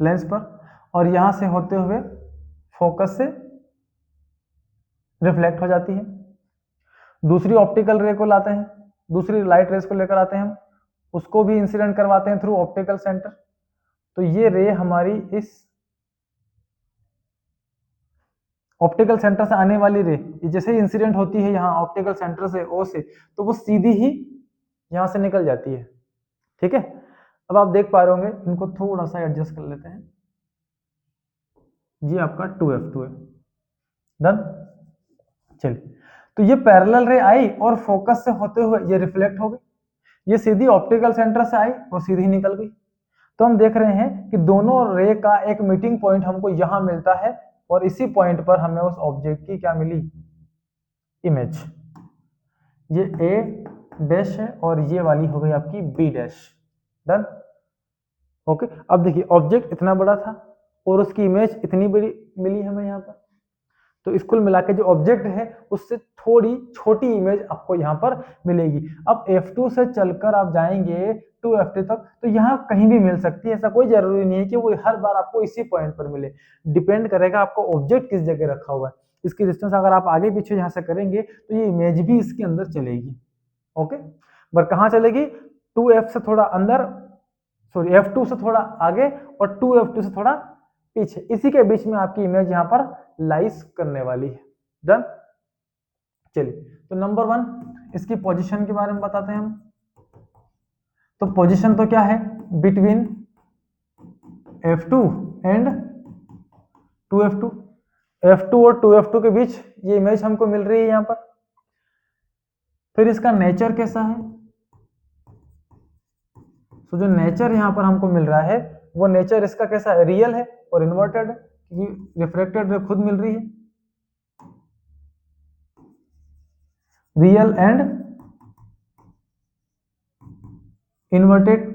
[SPEAKER 1] लेंस पर और यहां से होते हुए फोकस से रिफ्लेक्ट हो जाती है। दूसरी ऑप्टिकल रे को लाते हैं, दूसरी लाइट रेस को लेकर आते हैं हम, उसको भी इंसिडेंट करवाते हैं थ्रू ऑप्टिकल सेंटर। तो ये रे हमारी इस ऑप्टिकल सेंटर से आने वाली रे जैसे ही इंसिडेंट होती है यहाँ ऑप्टिकल सेंटर से ओ से, तो वो सीधी ही यहां से निकल जाती है। ठीक है, अब आप देख पा रहे होंगे, इनको थोड़ा सा एडजस्ट कर लेते हैं। ये आपका 2F2 है। डन। चलिए, तो ये पैरेलल रे आई और फोकस से होते हुए ये रिफ्लेक्ट हो गई, ये सीधी ऑप्टिकल सेंटर से आई और सीधी निकल गई। तो हम देख रहे हैं कि दोनों रे का एक मीटिंग पॉइंट हमको यहां मिलता है और इसी पॉइंट पर हमें उस ऑब्जेक्ट की क्या मिली, इमेज। ये A डैश है और ये वाली हो गई आपकी B डैश। डन। ओके, अब देखिए ऑब्जेक्ट इतना बड़ा था और उसकी इमेज इतनी बड़ी मिली हमें यहाँ पर। तो इसको मिला के जो ऑब्जेक्ट है उससे थोड़ी छोटी इमेज आपको यहाँ पर मिलेगी। अब F2 से चलकर आप जाएंगे 2F2 तक, तो यहाँ कहीं भी मिल सकती है, ऐसा कोई जरूरी नहीं है कि वो हर बार आपको इसी पॉइंट पर मिले। डिपेंड करेगा आपको ऑब्जेक्ट किस जगह रखा हुआ है। इसकी डिस्टेंस अगर आप आगे पीछे यहाँ से करेंगे तो ये इमेज भी इसके अंदर चलेगी। ओके, पर कहाँ चलेगी, 2F से थोड़ा अंदर, सॉरी F2 से थोड़ा आगे और 2F2 से थोड़ा पीछे, इसी के बीच में आपकी इमेज यहाँ पर लाइस करने वाली है। डन। चलिए, तो नंबर 1 इसकी पोजीशन के बारे में बताते हैं हम। तो पोजीशन तो क्या है, between F2 and 2F2। F2 और 2F2 के बीच ये इमेज हमको मिल रही है यहाँ पर। फिर इसका नेचर कैसा है, तो जो नेचर यहाँ पर हमको मिल रहा है वो नेचर इसका कैसा है, रियल है और इन्वर्टेड है, क्योंकि रिफ्लेक्टेड रे खुद मिल रही है, रियल एंड इन्वर्टेड।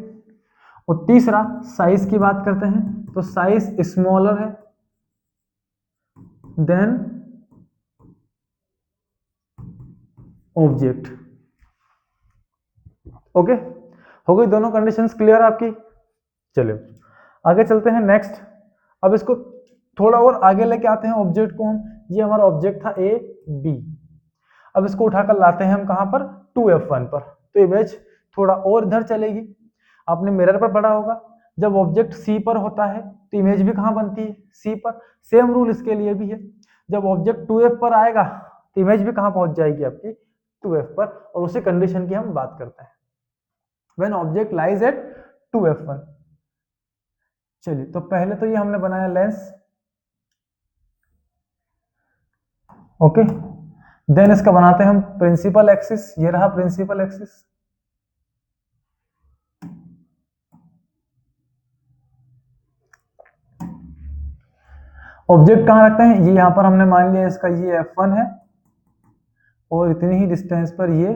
[SPEAKER 1] और तीसरा साइज की बात करते हैं, तो साइज स्मॉलर है देन ऑब्जेक्ट। ओके, हो गई दोनों कंडीशंस क्लियर आपकी। चलिए आगे चलते हैं नेक्स्ट। अब इसको थोड़ा और आगे लेके आते हैं ऑब्जेक्ट को हम। ये हमारा ऑब्जेक्ट था A B। अब इसको उठाकर लाते हैं हम कहां पर, 2F1 पर। तो इमेज थोड़ा और इधर चलेगी। आपने मिरर पर पढ़ा होगा, जब ऑब्जेक्ट C पर होता है तो इमेज भी कहां बनती है, C पर। सेम रूल इसके लिए भी है, जब ऑब्जेक्ट 2F पर आएगा तो इमेज भी कहां पहुंच जाएगी आपकी, 2F पर। और उसी कंडीशन की हम बात करते हैं, when object lies at 2F1। चलिए, तो पहले तो ये हमने बनाया लेंस। ओके, देन इसका बनाते हैं हम प्रिंसिपल एक्सिस। ये रहा प्रिंसिपल एक्सिस। ऑब्जेक्ट कहां रखते हैं, ये यहां पर हमने मान लिया इसका ये F1 है और इतनी ही डिस्टेंस पर ये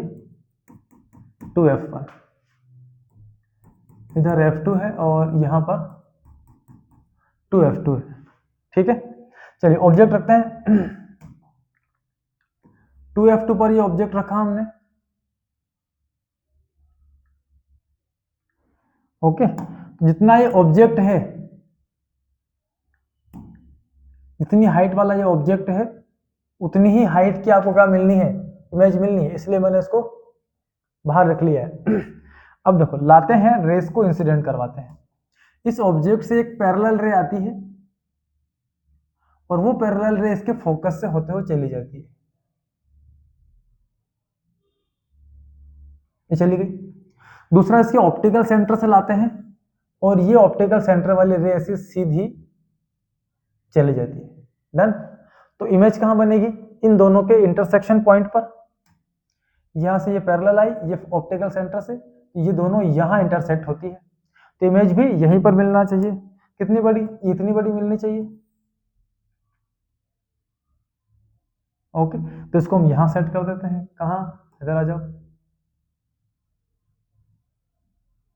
[SPEAKER 1] 2F1, इधर F2 है और यहां पर 2F2 है। ठीक है, चलिए ऑब्जेक्ट रखते हैं 2F2 पर। ये ऑब्जेक्ट रखा हमने। ओके, जितना ये ऑब्जेक्ट है, जितनी हाइट वाला ये ऑब्जेक्ट है, उतनी ही हाइट की आपको क्या मिलनी है, इमेज मिलनी है, इसलिए मैंने इसको बाहर रख लिया है। अब देखो लाते हैं रेस को इंसिडेंट करवाते हैं। इस ऑब्जेक्ट से एक पैरेलल रे आती है और वो पैरेलल रे इसके फोकस से होते हुए चली जाती है, ये चली गई। दूसरा इसके ऑप्टिकल सेंटर से लाते हैं और ये ऑप्टिकल सेंटर वाली रे ऐसी सीधी चली जाती है। डन। तो इमेज कहां बनेगी? इन दोनों के इंटरसेक्शन पॉइंट पर। यहां से ये पैरेलल आई, ये ऑप्टिकल सेंटर से, ये दोनों यहां इंटरसेक्ट होती है, तो इमेज भी यहीं पर मिलना चाहिए। कितनी बड़ी? इतनी बड़ी मिलनी चाहिए। ओके, तो इसको हम यहां सेट कर देते हैं। कहां? इधर आ जाओ,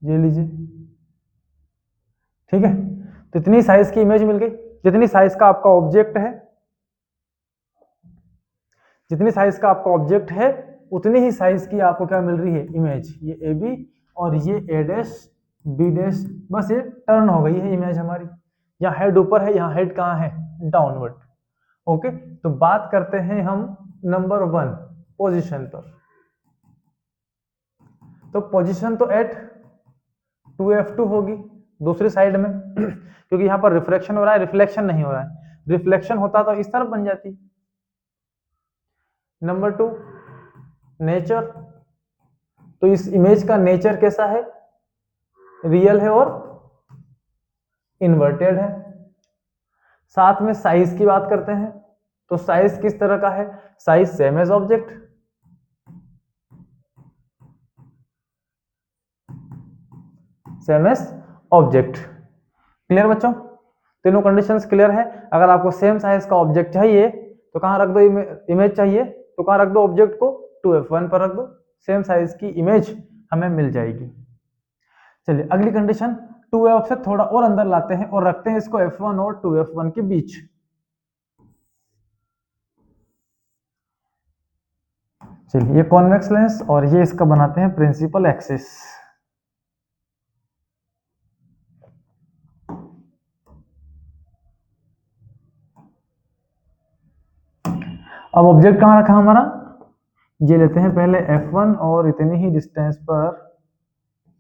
[SPEAKER 1] ये लीजिए। ठीक है, तो इतनी साइज की इमेज मिल गई। जितनी साइज का आपका ऑब्जेक्ट है, जितनी साइज का आपका ऑब्जेक्ट है उतनी ही साइज की आपको क्या मिल रही है? इमेज। ये ए बी और ये ए डैश बी डैश, बस ये टर्न हो गई है इमेज हमारी। यहाँ हेड ऊपर है, यहाँ हेड कहाँ है? डाउनवर्ड। ओके, तो बात करते हैं हम नंबर 1 पोजीशन पर। तो पोजीशन तो एट 2f2 होगी दूसरी साइड में, क्योंकि यहाँ पर रिफ्लेक्शन हो रहा है, रिफ्लेक्शन नहीं हो रहा है। रिफ्लेक्शन होता तो इस तरफ बन जाती। नंबर 2 नेचर, तो इस इमेज का नेचर कैसा है? रियल है और इन्वर्टेड है। साथ में साइज की बात करते हैं, तो साइज किस तरह का है? Size same as object. Same as object. Clear बच्चों? तीनों कंडीशंस क्लियर है। अगर आपको सेम साइज का ऑब्जेक्ट चाहिए तो कहां रख दो? इमेज चाहिए तो कहां रख दो? ऑब्जेक्ट को 2f1 पर रख दो, सेम साइज की इमेज हमें मिल जाएगी। चलिए अगली कंडीशन 2f से थोड़ा और अंदर लाते हैं और रखते हैं इसको f1 और 2f1 के बीच। चलिए ये कॉन्वेक्स लेंस और ये इसका बनाते हैं प्रिंसिपल एक्सिस। अब ऑब्जेक्ट कहां रखा हमारा? ये लेते हैं पहले f1 और इतनी ही डिस्टेंस पर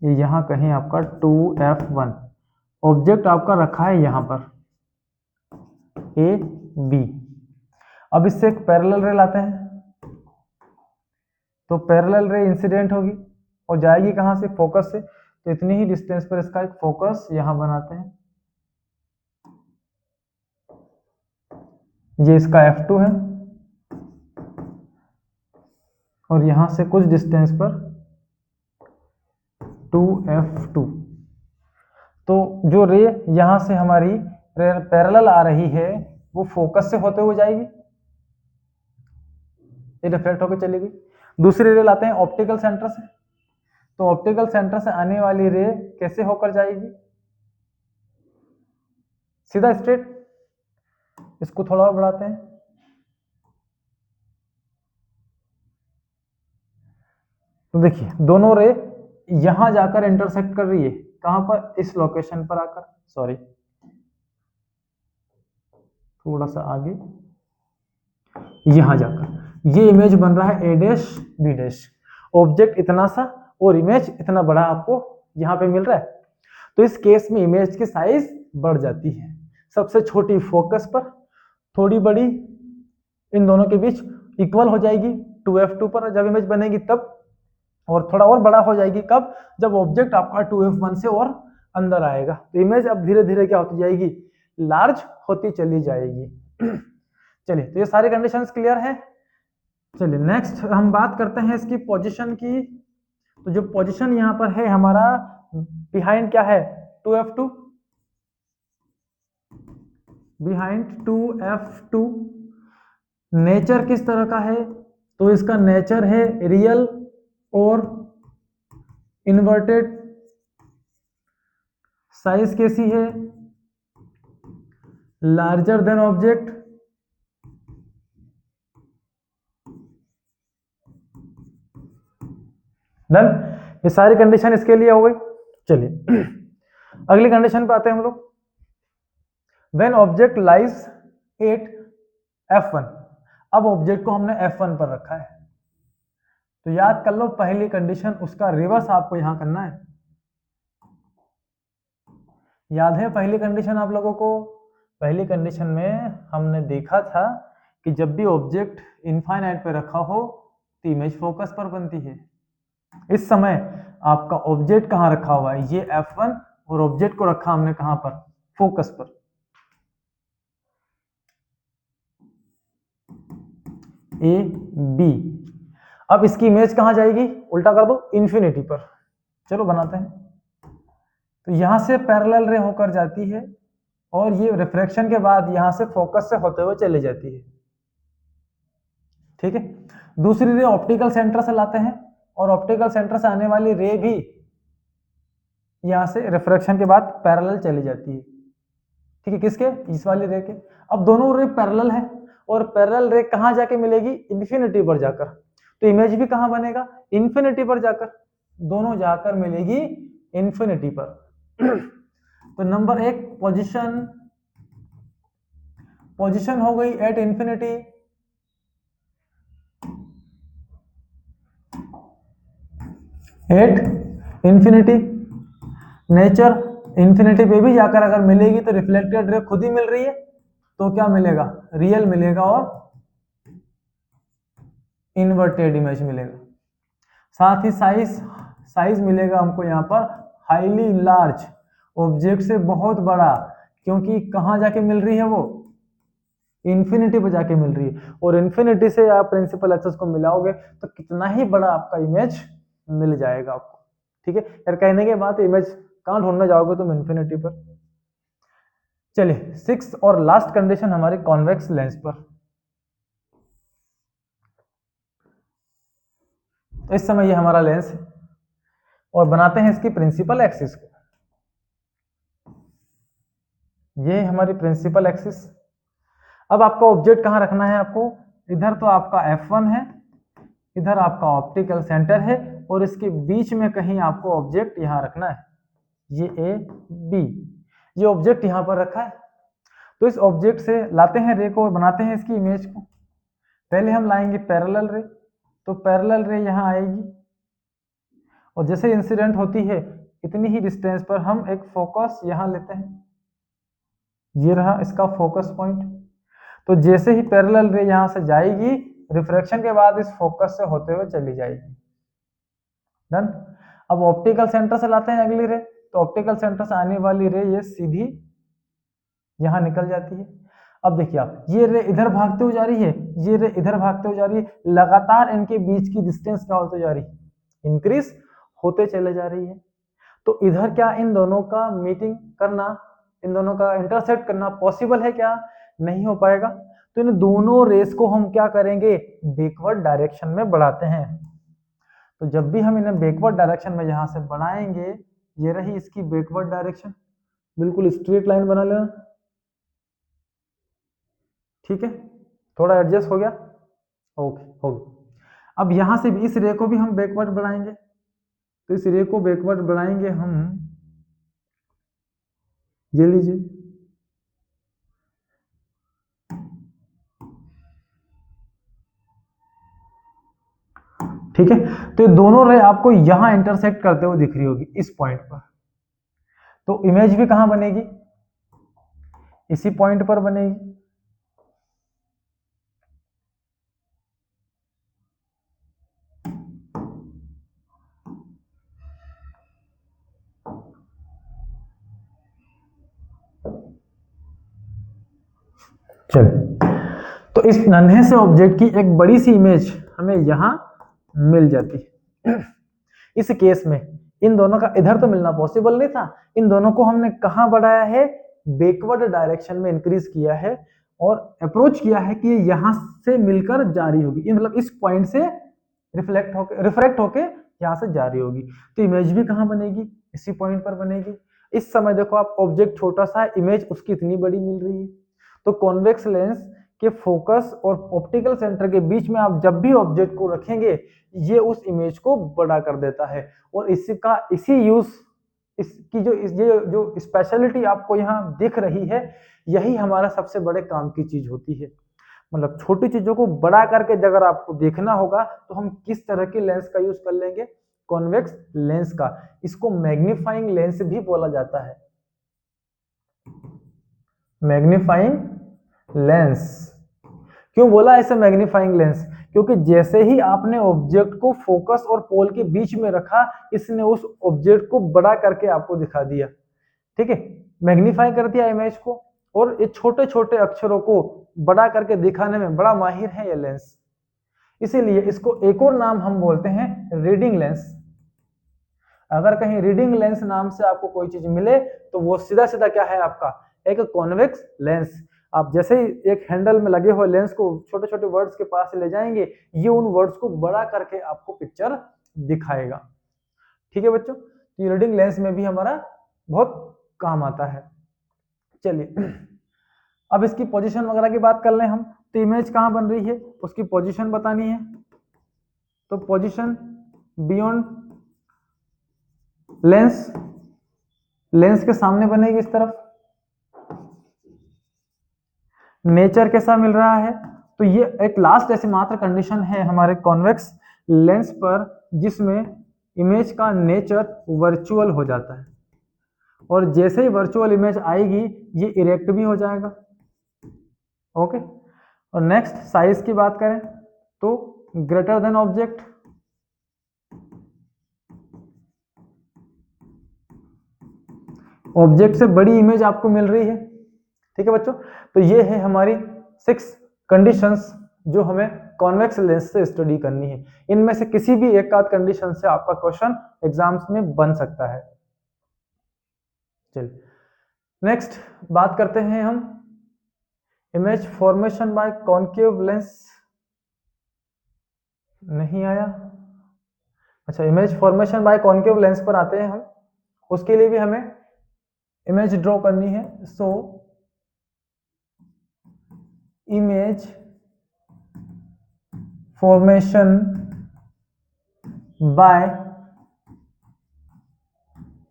[SPEAKER 1] ये यहां कहीं आपका 2f1 ऑब्जेक्ट आपका रखा है यहां पर ए बी। अब इससे एक पैरेलल रे लाते हैं, तो पैरेलल रे इंसिडेंट होगी और जाएगी कहां से? फोकस से। तो इतनी ही डिस्टेंस पर इसका एक फोकस यहां बनाते हैं, ये इसका f2 है और यहां से कुछ डिस्टेंस पर 2f2। तो जो रे यहां से हमारी पैरेलल आ रही है वो फोकस से होते हुए जाएगी, ये रिफ्लेक्ट होकर चलेगी। दूसरी रे लाते हैं ऑप्टिकल सेंटर से, तो ऑप्टिकल सेंटर से आने वाली रे कैसे होकर जाएगी? सीधा स्ट्रेट। इसको थोड़ा और बढ़ाते हैं, तो देखिए दोनों रे यहां जाकर इंटरसेक्ट कर रही है। कहां पर? इस लोकेशन पर आकर, सॉरी थोड़ा सा आगे, यहां जाकर ये इमेज बन रहा है ए डैश बी डैश। ऑब्जेक्ट इतना सा और इमेज इतना बड़ा आपको यहां पे मिल रहा है, तो इस केस में इमेज की साइज बढ़ जाती है। सबसे छोटी फोकस पर, थोड़ी बड़ी इन दोनों के बीच इक्वल हो जाएगी 2f2 पर जब इमेज बनेगी तब, और थोड़ा और बड़ा हो जाएगी कब? जब ऑब्जेक्ट आपका 2f1 से और अंदर आएगा, तो इमेज अब धीरे धीरे क्या होती जाएगी? लार्ज होती चली जाएगी। चलिए तो ये सारी कंडीशंस क्लियर है। चलिए नेक्स्ट हम बात करते हैं इसकी पोजीशन की। तो जो पोजीशन यहाँ पर है हमारा बिहाइंड क्या है? 2f2, behind 2f2। नेचर किस तरह का है? तो इसका नेचर है रियल और इन्वर्टेड। साइज कैसी है? Larger than object. डन। ये सारी कंडीशन इसके लिए हो गई। चलिए अगली कंडीशन पे आते हैं हम लोग। When object lies at f1। अब ऑब्जेक्ट को हमने f1 पर रखा है, तो याद कर लो पहली कंडीशन, उसका रिवर्स आपको यहां करना है। याद है पहली कंडीशन आप लोगों को? पहली कंडीशन में हमने देखा था कि जब भी ऑब्जेक्ट इनफाइनाइट पे रखा हो तो इमेज फोकस पर बनती है। इस समय आपका ऑब्जेक्ट कहां रखा हुआ है? ये F1, और ऑब्जेक्ट को रखा हमने कहां पर? फोकस पर। A B. अब इसकी इमेज कहां जाएगी? उल्टा कर दो, इन्फिनिटी पर। चलो बनाते हैं। तो यहां से पैरेलल रे होकर जाती है और ये रिफ्रैक्शन के बाद यहां से फोकस से होते हुए चली जाती है। ठीक है। दूसरी रे ऑप्टिकल सेंटर से लाते हैं और ऑप्टिकल सेंटर से आने वाली रे भी यहां से रिफ्रैक्शन के बाद पैरेलल चली जाती है। ठीक है, किसके? इस वाली रे के। अब दोनों रे पैरेलल है और पैरेलल रे कहां जाके मिलेगी? इन्फिनिटी पर जाकर। तो इमेज भी कहां बनेगा? इन्फिनिटी पर जाकर। दोनों जाकर मिलेगी इन्फिनिटी पर। तो नंबर एक पोजीशन हो गई at infinity. At infinity. Nature infinity पे भी जाकर अगर मिलेगी तो रिफ्लेक्टेड रे खुद ही मिल रही है, तो क्या मिलेगा? रियल मिलेगा और इन्वर्टेड इमेज मिलेगा। साथ ही साइज मिलेगा हमको यहाँ पर हाईली लार्ज, ऑब्जेक्ट से बहुत बड़ा, क्योंकि कहां जाके मिल रही है वो? इन्फिनिटी पे जाके मिल रही है। और इन्फिनिटी से आप प्रिंसिपल एक्सिस को मिलाओगे तो कितना ही बड़ा आपका इमेज मिल जाएगा आपको। ठीक है यार, कहने के बाद इमेज कहां ढूंढने जाओगे तुम? इन्फिनिटी पर। चलिए, 6th और लास्ट कंडीशन हमारी कॉन्वेक्स लेंस पर। तो इस समय ये हमारा लेंस है और बनाते हैं इसकी प्रिंसिपल एक्सिस को। ये हमारी प्रिंसिपल एक्सिस। अब आपका ऑब्जेक्ट कहां रखना है आपको? इधर तो आपका F1 है, इधर आपका ऑप्टिकल सेंटर है, और इसके बीच में कहीं आपको ऑब्जेक्ट यहां रखना है। ये ए बी, ये ऑब्जेक्ट यहां पर रखा है। तो इस ऑब्जेक्ट से लाते हैं रे को, बनाते हैं इसकी इमेज को। पहले हम लाएंगे पैरेलल रे, तो पैरेलल रे यहां आएगी और जैसे इंसिडेंट होती है इतनी ही डिस्टेंस पर हम एक फोकस यहां लेते हैं। ये रहा इसका फोकस पॉइंट। तो जैसे ही पैरेलल रे यहां से जाएगी, रिफ्रैक्शन के बाद इस फोकस से होते हुए चली जाएगी। डन। अब ऑप्टिकल सेंटर से लाते हैं अगली रे, तो ऑप्टिकल सेंटर से आने वाली रे ये सीधी यहां निकल जाती है। अब देखिए आप, ये रे इधर भागते हुए जा रही है, ये रे इधर भागते हुए जा रही है, लगातार इनके बीच की डिस्टेंस क्या होते जा रही है? इंक्रीज होते चले जा रही है। तो इधर क्या इन दोनों का मीटिंग करना, इन दोनों का इंटरसेक्ट करना पॉसिबल है क्या? नहीं हो पाएगा। तो इन दोनों रेस को हम क्या करेंगे? बैकवर्ड डायरेक्शन में बढ़ाते हैं। तो जब भी हम इन्हें बैकवर्ड डायरेक्शन में यहां से बढ़ाएंगे, ये रही इसकी बैकवर्ड डायरेक्शन, बिल्कुल स्ट्रेट लाइन बना लेना। ठीक है, थोड़ा एडजस्ट हो गया? ओके, हो गया। अब यहां से भी इस रे को भी हम बैकवर्ड बढ़ाएंगे, तो इस रे को बैकवर्ड बढ़ाएंगे हम, ये लीजिए। ठीक है, तो ये दोनों रे आपको यहां इंटरसेक्ट करते हुए दिख रही होगी इस पॉइंट पर। तो इमेज भी कहां बनेगी? इसी पॉइंट पर बनेगी। चलिए, तो इस नन्हे से ऑब्जेक्ट की एक बड़ी सी इमेज हमें यहां मिल जाती है। इस केस में इन दोनों का इधर तो मिलना पॉसिबल नहीं था, इन दोनों को हमने कहां बढ़ाया है? बैकवर्ड डायरेक्शन में इंक्रीज किया है और अप्रोच किया है कि ये यहां से मिलकर जारी होगी, मतलब इस पॉइंट से रिफ्रैक्ट होके यहां से जारी होगी। तो इमेज भी कहां बनेगी? इसी पॉइंट पर बनेगी। इस समय देखो आप, ऑब्जेक्ट छोटा सा, इमेज उसकी इतनी बड़ी मिल रही है। तो कॉन्वेक्स लेंस के फोकस और ऑप्टिकल सेंटर के बीच में आप जब भी ऑब्जेक्ट को रखेंगे, ये उस इमेज को बड़ा कर देता है। और इसी यूज, इसकी ये जो स्पेशलिटी आपको यहाँ दिख रही है, यही हमारा सबसे बड़े काम की चीज होती है। मतलब छोटी चीजों को बड़ा करके अगर आपको देखना होगा तो हम किस तरह की लेंस का यूज कर लेंगे, कॉन्वेक्स लेंस का। इसको मैग्नीफाइंग लेंस भी बोला जाता है, मैग्नीफाइंग लेंस। क्यों बोला ऐसे मैग्नीफाइंग लेंस? क्योंकि जैसे ही आपने ऑब्जेक्ट को फोकस और पोल के बीच में रखा, इसने उस ऑब्जेक्ट को बड़ा करके आपको दिखा दिया, ठीक है, मैग्नीफाई कर दिया इमेज को, और ये छोटे छोटे अक्षरों को बड़ा करके दिखाने में बड़ा माहिर है ये लेंस। इसीलिए इसको एक और नाम हम बोलते हैं रीडिंग लेंस। अगर कहीं रीडिंग लेंस नाम से आपको कोई चीज मिले तो वो सीधा सीधा क्या है आपका, एक कॉन्वेक्स लेंस। आप जैसे ही एक हैंडल में लगे हुए लेंस को छोटे छोटे वर्ड्स के पास ले जाएंगे, ये उन वर्ड्स को बड़ा करके आपको पिक्चर दिखाएगा। ठीक है बच्चों, तो ये रीडिंग लेंस में भी हमारा बहुत काम आता है। चलिए अब इसकी पोजीशन वगैरह की बात कर लें हम, तो इमेज कहाँ बन रही है उसकी पोजीशन बतानी है। तो पोजीशन बियॉन्ड लेंस, लेंस के सामने बनेगी इस तरफ। नेचर कैसा मिल रहा है, तो ये एक लास्ट ऐसी मात्र कंडीशन है हमारे कॉन्वेक्स लेंस पर जिसमें इमेज का नेचर वर्चुअल हो जाता है, और जैसे ही वर्चुअल इमेज आएगी ये इरेक्ट भी हो जाएगा। ओके, और नेक्स्ट साइज की बात करें तो ग्रेटर देन ऑब्जेक्ट, ऑब्जेक्ट से बड़ी इमेज आपको मिल रही है। ठीक है बच्चों, तो ये है हमारी 6 कंडीशंस जो हमें कॉन्वेक्स लेंस से स्टडी करनी है। इनमें से किसी भी एक आध कंडीशन से आपका क्वेश्चन एग्जाम्स में बन सकता है। चलिए नेक्स्ट बात करते हैं हम image formation by concave lens. नहीं आया? अच्छा, image formation by concave lens पर आते हैं हम। उसके लिए भी हमें इमेज ड्रॉ करनी है। So image formation by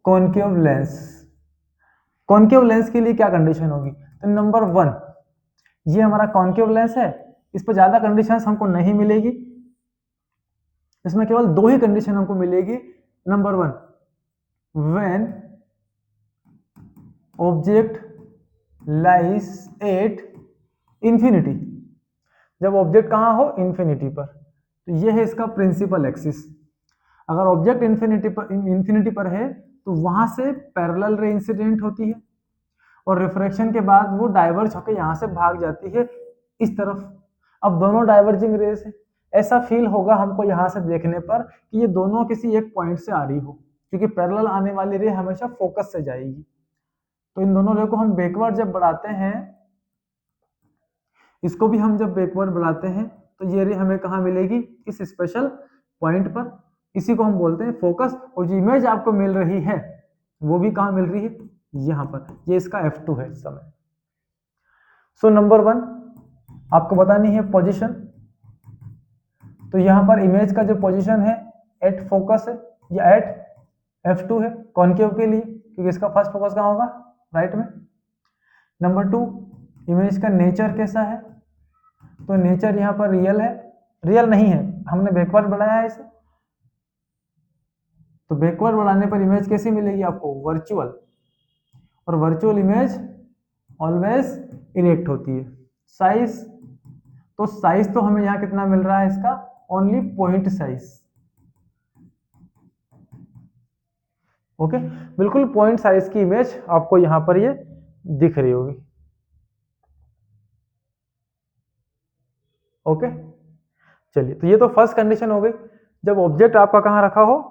[SPEAKER 1] concave lens. Concave lens के लिए क्या कंडीशन होगी? तो नंबर 1, ये हमारा कॉन्केव लेंस है, इस पर ज्यादा कंडीशंस हमको नहीं मिलेगी, इसमें केवल 2 ही कंडीशन हमको मिलेगी। Number 1, when object lies at infinity, जब ऑब्जेक्ट कहां हो? इंफिनिटी पर। तो ये है इसका प्रिंसिपल एक्सिस। अगर ऑब्जेक्ट इंफिनिटी पर है तो वहां से पैरेलल रे इंसिडेंट होती है, और रिफ्रैक्शन के बाद वो डाइवर्ज होकर यहां से भाग जाती है इस तरफ। अब दोनों डाइवर्जिंग रेस है, ऐसा फील होगा हमको यहां से देखने पर कि ये दोनों किसी एक पॉइंट से आ रही हो, क्योंकि पैरेलल आने वाली रे हमेशा फोकस से जाएगी। तो इन दोनों रे को हम बैकवर्ड जब बढ़ाते हैं, इसको भी हम जब बैकवर्ड बढ़ाते हैं, तो ये रे हमें कहाँ मिलेगी? इस स्पेशल पॉइंट पर। इसी को हम बोलते हैं फोकस। और जो इमेज आपको मिल रही है वो भी कहाँ मिल रही है? यहाँ पर। ये इसका F2 है इस समय। सो नंबर 1 आपको बतानी है पोजीशन। तो यहाँ पर इमेज का जो पोजीशन है एट फोकस है या एट F2 है कॉन्केव के लिए, क्योंकि इसका फर्स्ट फोकस कहाँ होगा? राइट में। नंबर 2, इमेज का नेचर कैसा है? तो नेचर यहाँ पर रियल है, रियल नहीं है, हमने बैकवर्ड बढ़ाया है इसे। तो बैकवर्ड बढ़ाने पर इमेज कैसी मिलेगी आपको? वर्चुअल। और वर्चुअल इमेज ऑलवेज इरेक्ट होती है। साइज, तो साइज तो हमें यहाँ कितना मिल रहा है इसका? Only point size. ओके, बिल्कुल पॉइंट साइज की इमेज आपको यहाँ पर ये दिख रही होगी। ओके, चलिए, तो ये तो फर्स्ट कंडीशन हो गई, जब ऑब्जेक्ट आपका कहाँ रखा हो?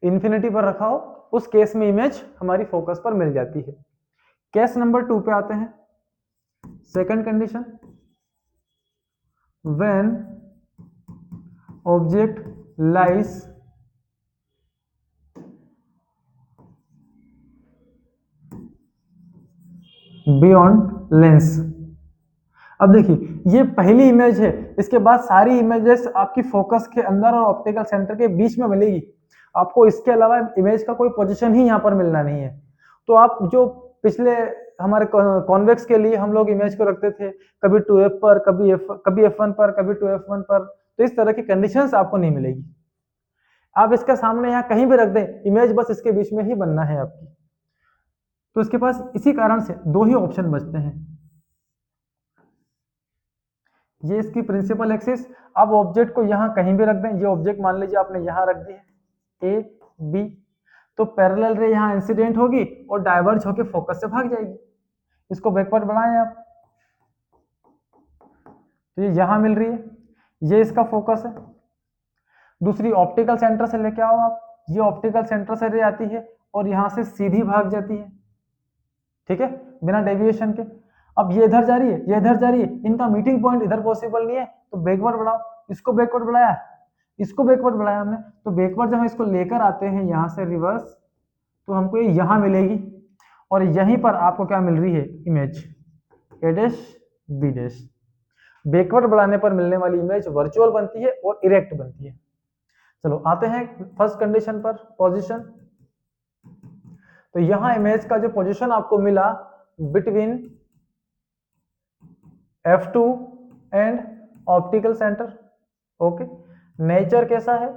[SPEAKER 1] इंफिनिटी पर रखा हो, उस केस में इमेज हमारी फोकस पर मिल जाती है। केस नंबर 2 पे आते हैं। Second condition, when object lies beyond lens. अब देखिए, ये पहली इमेज है, इसके बाद सारी इमेजेस आपकी फोकस के अंदर और ऑप्टिकल सेंटर के बीच में मिलेगी। आपको इसके अलावा इमेज का कोई पोजीशन ही यहाँ पर मिलना नहीं है। तो आप जो पिछले हमारे कॉन्वेक्स के लिए हम लोग इमेज को रखते थे कभी 2f पर, कभी f1 पर, कभी 2f1 पर, तो इस तरह की कंडीशंस आपको नहीं मिलेगी। आप इसके सामने यहाँ कहीं भी रख दें, इमेज बस इसके बीच में ही बनना है आपकी। तो इसके पास इसी कारण से दो ही ऑप्शन बचते हैं। ये इसकी प्रिंसिपल एक्सिस। अब ऑब्जेक्ट को यहाँ कहीं भी रख दें, ये ऑब्जेक्ट मान लीजिए आपने यहाँ रख दी है ए बी, तो पैरेलल रे यहाँ इंसिडेंट होगी और डाइवर्ज होकर फोकस से भाग जाएगी। इसको बैकवर्ड बढ़ाएं आप, तो ये यहाँ मिल रही है, ये इसका फोकस है। दूसरी ऑप्टिकल सेंटर से लेके आओ आप, ये ऑप्टिकल सेंटर से रे आती है और यहाँ से सीधी भाग जाती है, ठीक है, बिना डेविएशन के। अब ये इधर जा रही है, ये इधर जा रही है, इनका मीटिंग पॉइंट इधर पॉसिबल नहीं है, तो बैकवर्ड बढ़ाओ। इसको बैकवर्ड बढ़ाया, इसको बैकवर्ड बढ़ाया हमने, तो बैकवर्ड जब हम इसको लेकर आते हैं यहाँ से रिवर्स, तो हमको ये यहाँ मिलेगी और यहीं पर आपको क्या मिल रही है, image A dash B dash. Backward बढ़ाने पर मिलने वाली इमेज वर्चुअल बनती है और इरेक्ट बनती है। चलो आते हैं फर्स्ट कंडीशन पर, पोजीशन। तो यहां इमेज का जो पोजीशन आपको मिला between F2 and optical centre, okay. Nature कैसा है,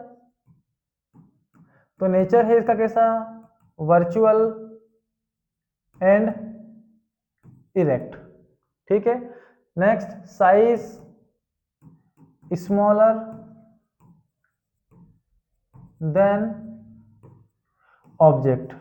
[SPEAKER 1] तो नेचर है इसका कैसा, वर्चुअल एंड इरेक्ट, ठीक है। Next, size smaller than object,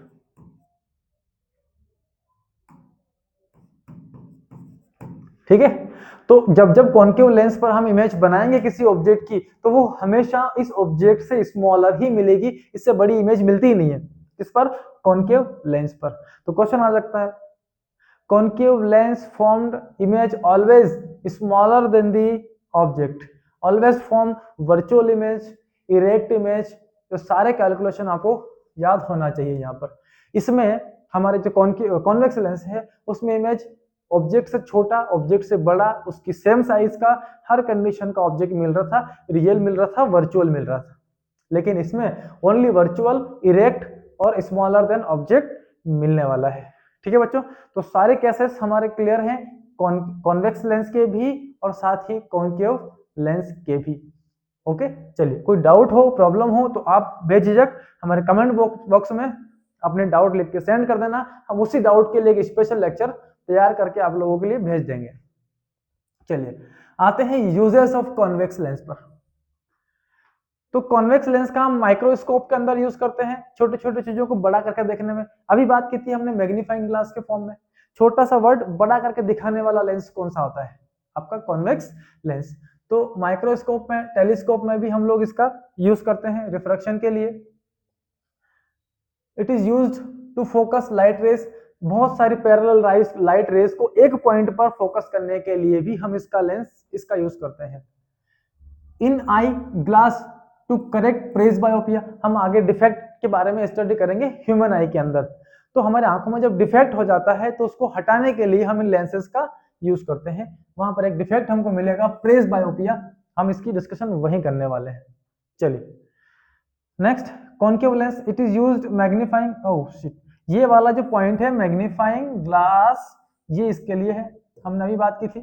[SPEAKER 1] ठीक है। तो जब जब कॉन्केव लेंस पर हम इमेज बनाएंगे किसी ऑब्जेक्ट की, तो वो हमेशा इस ऑब्जेक्ट से स्मॉलर ही मिलेगी, इससे बड़ी इमेज मिलती ही नहीं है इस पर, कॉन्केव लेंस पर। तो क्वेश्चन आ सकता है, concave lens formed image always smaller then the object, always form virtual image, erect image. तो सारे कैलकुलेशन आपको याद होना चाहिए यहाँ पर। इसमें हमारे जो कॉन्वेक्स लेंस है उसमें इमेज ऑब्जेक्ट से छोटा, ऑब्जेक्ट से बड़ा, उसकी सेम साइज का, हर कंडीशन का ऑब्जेक्ट मिल रहा था, रियल मिल रहा था, वर्चुअल मिल रहा था। लेकिन इसमें ओनली वर्चुअल, इरेक्ट और स्मॉलर देन ऑब्जेक्ट मिलने वाला है, ठीक है बच्चों। तो सारे केसेस हमारे क्लियर हैं, कॉन्वेक्स लेंस के भी और साथ ही कॉन्केव लेंस के भी, ओके। चलिए, कोई डाउट हो, प्रॉब्लम हो तो आप बेझिझक हमारे कमेंट बॉक्स में अपने डाउट लिख के सेंड कर देना, हम उसी डाउट के लिए एक स्पेशल लेक्चर तैयार करके आप लोगों के लिए भेज देंगे। चलिए आते हैं यूजेस ऑफ कॉन्वेक्स लेंस पर। तो कॉन्वेक्स लेंस का हम माइक्रोस्कोप के अंदर यूज करते हैं, छोटे छोटे चीजों को बड़ा करके देखने में। अभी बात की थी हमने मैग्नीफाइंग ग्लास के फॉर्म में, छोटा सा वर्ड बड़ा करके दिखाने वाला लेंस कौन सा होता है, आपका कॉन्वेक्स लेंस। तो माइक्रोस्कोप में, टेलीस्कोप में भी हम लोग इसका यूज करते हैं रिफ्रैक्शन के लिए। It is used to focus light rays, बहुत सारी पैरेलल लाइट रेज को एक पॉइंट पर फोकस करने के लिए भी हम इसका लेंस इसका यूज करते हैं। इन eye glass to correct press बायोपिया, हम आगे डिफेक्ट के बारे में स्टडी करेंगे ह्यूमन आई के अंदर। तो हमारे आंखों में जब डिफेक्ट हो जाता है तो उसको हटाने के लिए हम इन लेंसेज का यूज करते हैं। वहां पर एक डिफेक्ट हमको मिलेगा प्रेस बायोपिया, हम इसकी डिस्कशन वहीं करने वाले हैं। चलिए next, concave lens, it is used magnifying, oh shit, ये वाला जो पॉइंट है मैग्नीफाइंग ग्लास, ये इसके लिए है, हमने अभी बात की थी।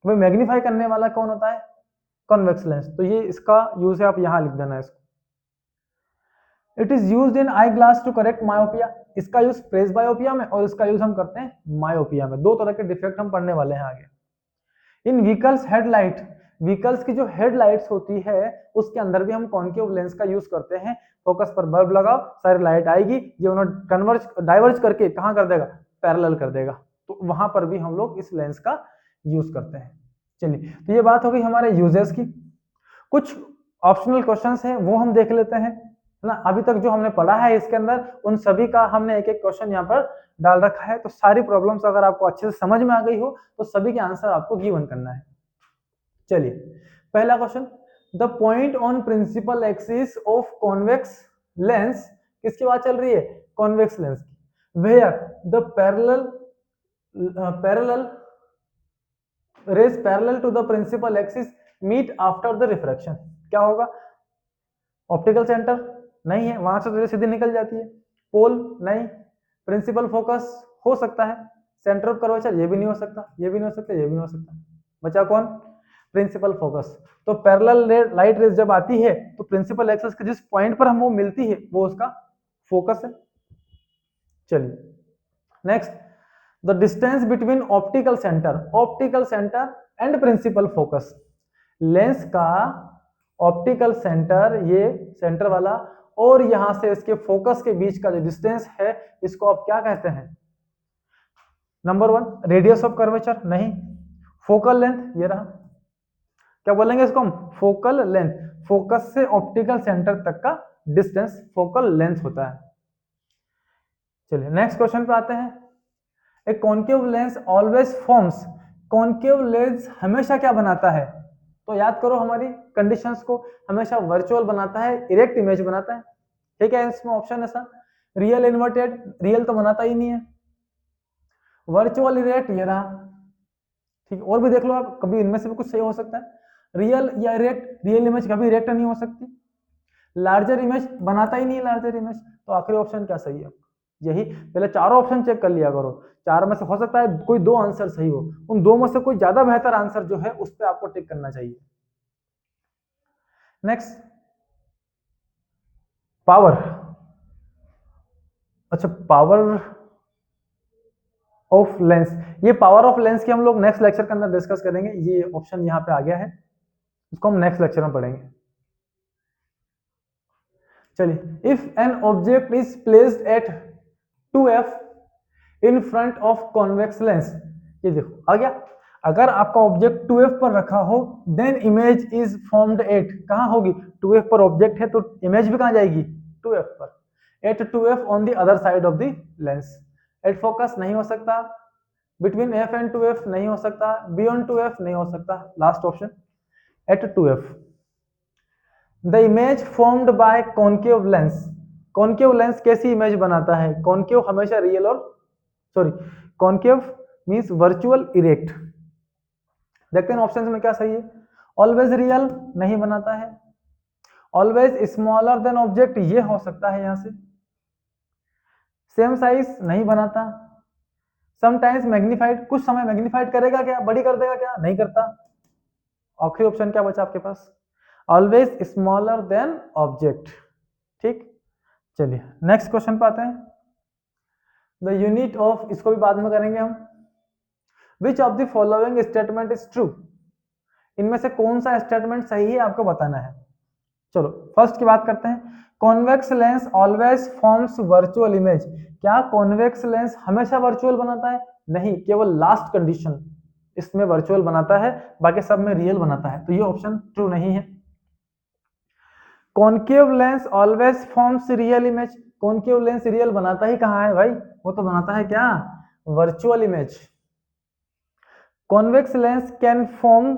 [SPEAKER 1] भाई मैग्नीफाई करने वाला कौन होता है, कॉन्वेक्स लेंस, तो ये इसका यूज है, आप यहां लिख देना इसको। It is used in eye glass to correct myopia, इसका यूज प्रेस बायोपिया में और इसका यूज हम करते हैं मायोपिया में। दो तरह के डिफेक्ट हम पढ़ने वाले हैं आगे। इन व्हीकल्स हेडलाइट, व्हीकल्स की जो हेडलाइट्स होती है उसके अंदर भी हम कॉन्केव लेंस का यूज करते हैं। फोकस पर बल्ब लगाओ, सारी लाइट आएगी, ये उन्हें कन्वर्ज डाइवर्ज करके कहां कर देगा, पैरेलल कर देगा। तो वहां पर भी हम लोग इस लेंस का यूज करते हैं। चलिए, तो ये बात हो गई हमारे यूजेस की। कुछ ऑप्शनल क्वेश्चंस हैं वो हम देख लेते हैं, है ना। अभी तक जो हमने पढ़ा है इसके अंदर उन सभी का हमने एक एक क्वेश्चन यहाँ पर डाल रखा है। तो सारी प्रॉब्लम्स अगर आपको अच्छे से समझ में आ गई हो तो सभी के आंसर आपको गिवन करना है। चलिए पहला question, the point on principal axis of convex lens, किसकी बात चल रही है, कॉन्वेक्स लेंस की। Where the parallel rays parallel to the principal axis meet after the refraction, क्या होगा, ऑप्टिकल सेंटर नहीं है, वहां से तो सीधी निकल जाती है। पोल नहीं, प्रिंसिपल फोकस हो सकता है, सेंटर ऑफ कर्वेचर ये भी नहीं हो सकता, ये भी नहीं हो सकता, ये भी नहीं हो सकता। बचा कौन? Principal focus. तो पैरेलल लाइट रेज जब आती है तो प्रिंसिपल एक्सिस के जिस पॉइंट पर हम वो मिलती है वो उसका फोकस है। चलिए next, the distance between optical centre and principal focus. Lens का ऑप्टिकल सेंटर, ये सेंटर वाला, और यहां से इसके फोकस के बीच का जो डिस्टेंस है इसको आप क्या कहते हैं? नंबर 1 रेडियस ऑफ कर्वेचर, नहीं। फोकल लेंथ, ये रहा, क्या बोलेंगे इसको हम? Focal length. फोकस से ऑप्टिकल सेंटर तक का डिस्टेंस फोकल लेंथ होता है। चलिए नेक्स्ट क्वेश्चन पे आते हैं। A concave lens always forms, concave lens हमेशा क्या बनाता है? तो याद करो हमारी कंडीशंस को, हमेशा वर्चुअल बनाता है, इरेक्ट इमेज बनाता है। ठीक है, इसमें ऑप्शन ऐसा, रियल इन्वर्टेड, रियल तो बनाता ही नहीं है, वर्चुअल इरेक्ट ये रहा। ठीक, और भी देख लो आप, कभी इनमें से भी कुछ सही हो सकता है। रियल या इरेक्ट, रियल इमेज कभी इरेक्ट नहीं हो सकती। लार्जर इमेज बनाता ही नहीं है, लार्जर इमेज। तो आखिरी ऑप्शन क्या सही है? यही। पहले चारों ऑप्शन चेक कर लिया करो, चार में से हो सकता है कोई 2 आंसर सही हो, उन 2 में से कोई ज्यादा बेहतर आंसर जो है उस पर आपको टिक करना चाहिए। Next, power. अच्छा, पावर ऑफ लेंस, ये पावर ऑफ लेंस की हम लोग नेक्स्ट लेक्चर के अंदर डिस्कस करेंगे। ये ऑप्शन यहाँ पे आ गया है, इसको हम नेक्स्ट लेक्चर में पढ़ेंगे। चलिए, if an object is placed at 2f in front of convex lens, ये देखो आ गया, अगर आपका ऑब्जेक्ट 2f पर रखा हो then image is formed at, कहां होगी? 2f पर ऑब्जेक्ट है तो इमेज भी कहां जाएगी? 2f पर। At 2f on the other side of the lens, at focus नहीं हो सकता, बिटवीन f एंड 2f नहीं हो सकता, बियॉन्ड 2f नहीं हो सकता, last option at 2f। The image formed by concave lens, concave lens कैसी इमेज बनाता है? कॉन्केव हमेशा रियल और sorry concave means virtual erect. देखते हैं ऑप्शंस में क्या सही है। ऑलवेज रियल नहीं बनाता है, ऑलवेज स्मॉलर देन ऑब्जेक्ट ये हो सकता है यहां से, सेम साइज नहीं बनाता, समटाइम्स मैग्नीफाइड, कुछ समय मैग्नीफाइड करेगा क्या? बड़ी कर देगा क्या? नहीं करता। आखिरी ऑप्शन क्या बचा आपके पास? Always smaller than object. ठीक, चलिए नेक्स्ट क्वेश्चन पे आते हैं। द यूनिट ऑफ, इसको भी बाद में करेंगे हम। Which of the following statement is true, इनमें से कौन सा स्टेटमेंट सही है आपको बताना है। चलो फर्स्ट की बात करते हैं। Convex lens always forms virtual image, क्या कॉन्वेक्स लेंस हमेशा वर्चुअल बनाता है? नहीं, केवल लास्ट कंडीशन इसमें वर्चुअल बनाता है, बाकी सब में रियल बनाता है, तो ये ऑप्शन ट्रू नहीं है। Concave lens always forms real image, concave lens real बनाता ही कहां है भाई? वो तो बनाता है क्या? Virtual image. Convex lens can form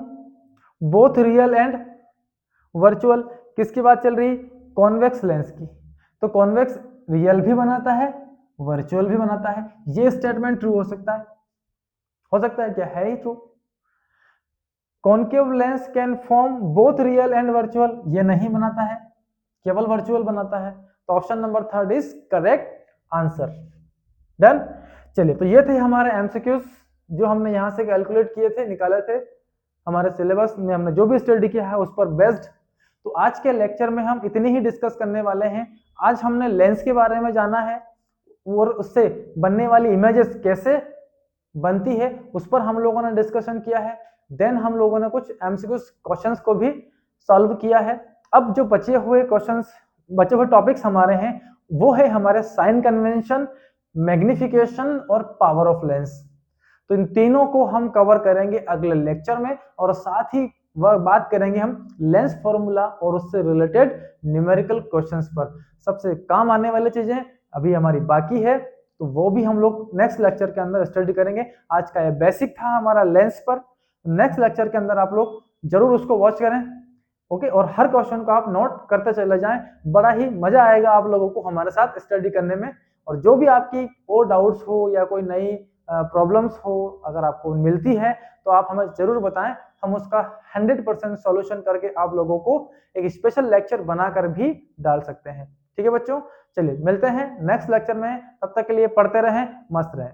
[SPEAKER 1] both real and virtual, किसकी बात चल रही? कॉन्वेक्स लेंस की। तो कॉन्वेक्स रियल भी बनाता है, वर्चुअल भी बनाता है, ये स्टेटमेंट ट्रू हो सकता है। हो सकता है क्या? है ही true. Concave lens can form both real and virtual, ये नहीं बनाता है, केवल वर्चुअल बनाता है। तो option number 3 is correct answer. Done. चलिए, तो ये थे हमारे एमसीक्यूज जो हमने यहां से कैलकुलेट किए थे, निकाले थे, हमारे सिलेबस में हमने जो भी स्टडी किया है उस पर बेस्ड। तो आज के लेक्चर में हम इतनी ही डिस्कस करने वाले हैं। आज हमने लेंस के बारे में जाना है और उससे बनने वाली इमेजेस कैसे बनती है उस पर हम लोगों ने डिस्कशन किया है। देन हम लोगों ने कुछ एमसीक्यू क्वेश्चंस को भी सॉल्व किया है। अब जो बचे हुए क्वेश्चंस, बचे हुए टॉपिक्स हमारे हैं वो है हमारे साइन कन्वेंशन, मैग्निफिकेशन और पावर ऑफ लेंस। तो इन तीनों को हम कवर करेंगे अगले लेक्चर में, और साथ ही वह बात करेंगे हम लेंस फॉर्मूला और उससे रिलेटेड न्यूमेरिकल क्वेश्चंस पर। सबसे काम आने वाली चीजें अभी हमारी बाकी है, तो वो भी हम लोग नेक्स्ट लेक्चर के अंदर स्टडी करेंगे। आज का ये बेसिक था हमारा लेंस पर, नेक्स्ट लेक्चर के अंदर आप लोग जरूर उसको वॉच करें। ओके, और हर क्वेश्चन को आप नोट करते चले जाएं, बड़ा ही मजा आएगा आप लोगों को हमारे साथ स्टडी करने में। और जो भी आपकी और डाउट्स हो या कोई नई प्रॉब्लम्स हो अगर आपको मिलती है तो आप हमें जरूर बताएं, हम उसका 100% सॉल्यूशन करके आप लोगों को एक स्पेशल लेक्चर बनाकर भी डाल सकते हैं। ठीक है बच्चों, चलिए मिलते हैं नेक्स्ट लेक्चर में, तब तक के लिए पढ़ते रहें, मस्त रहें।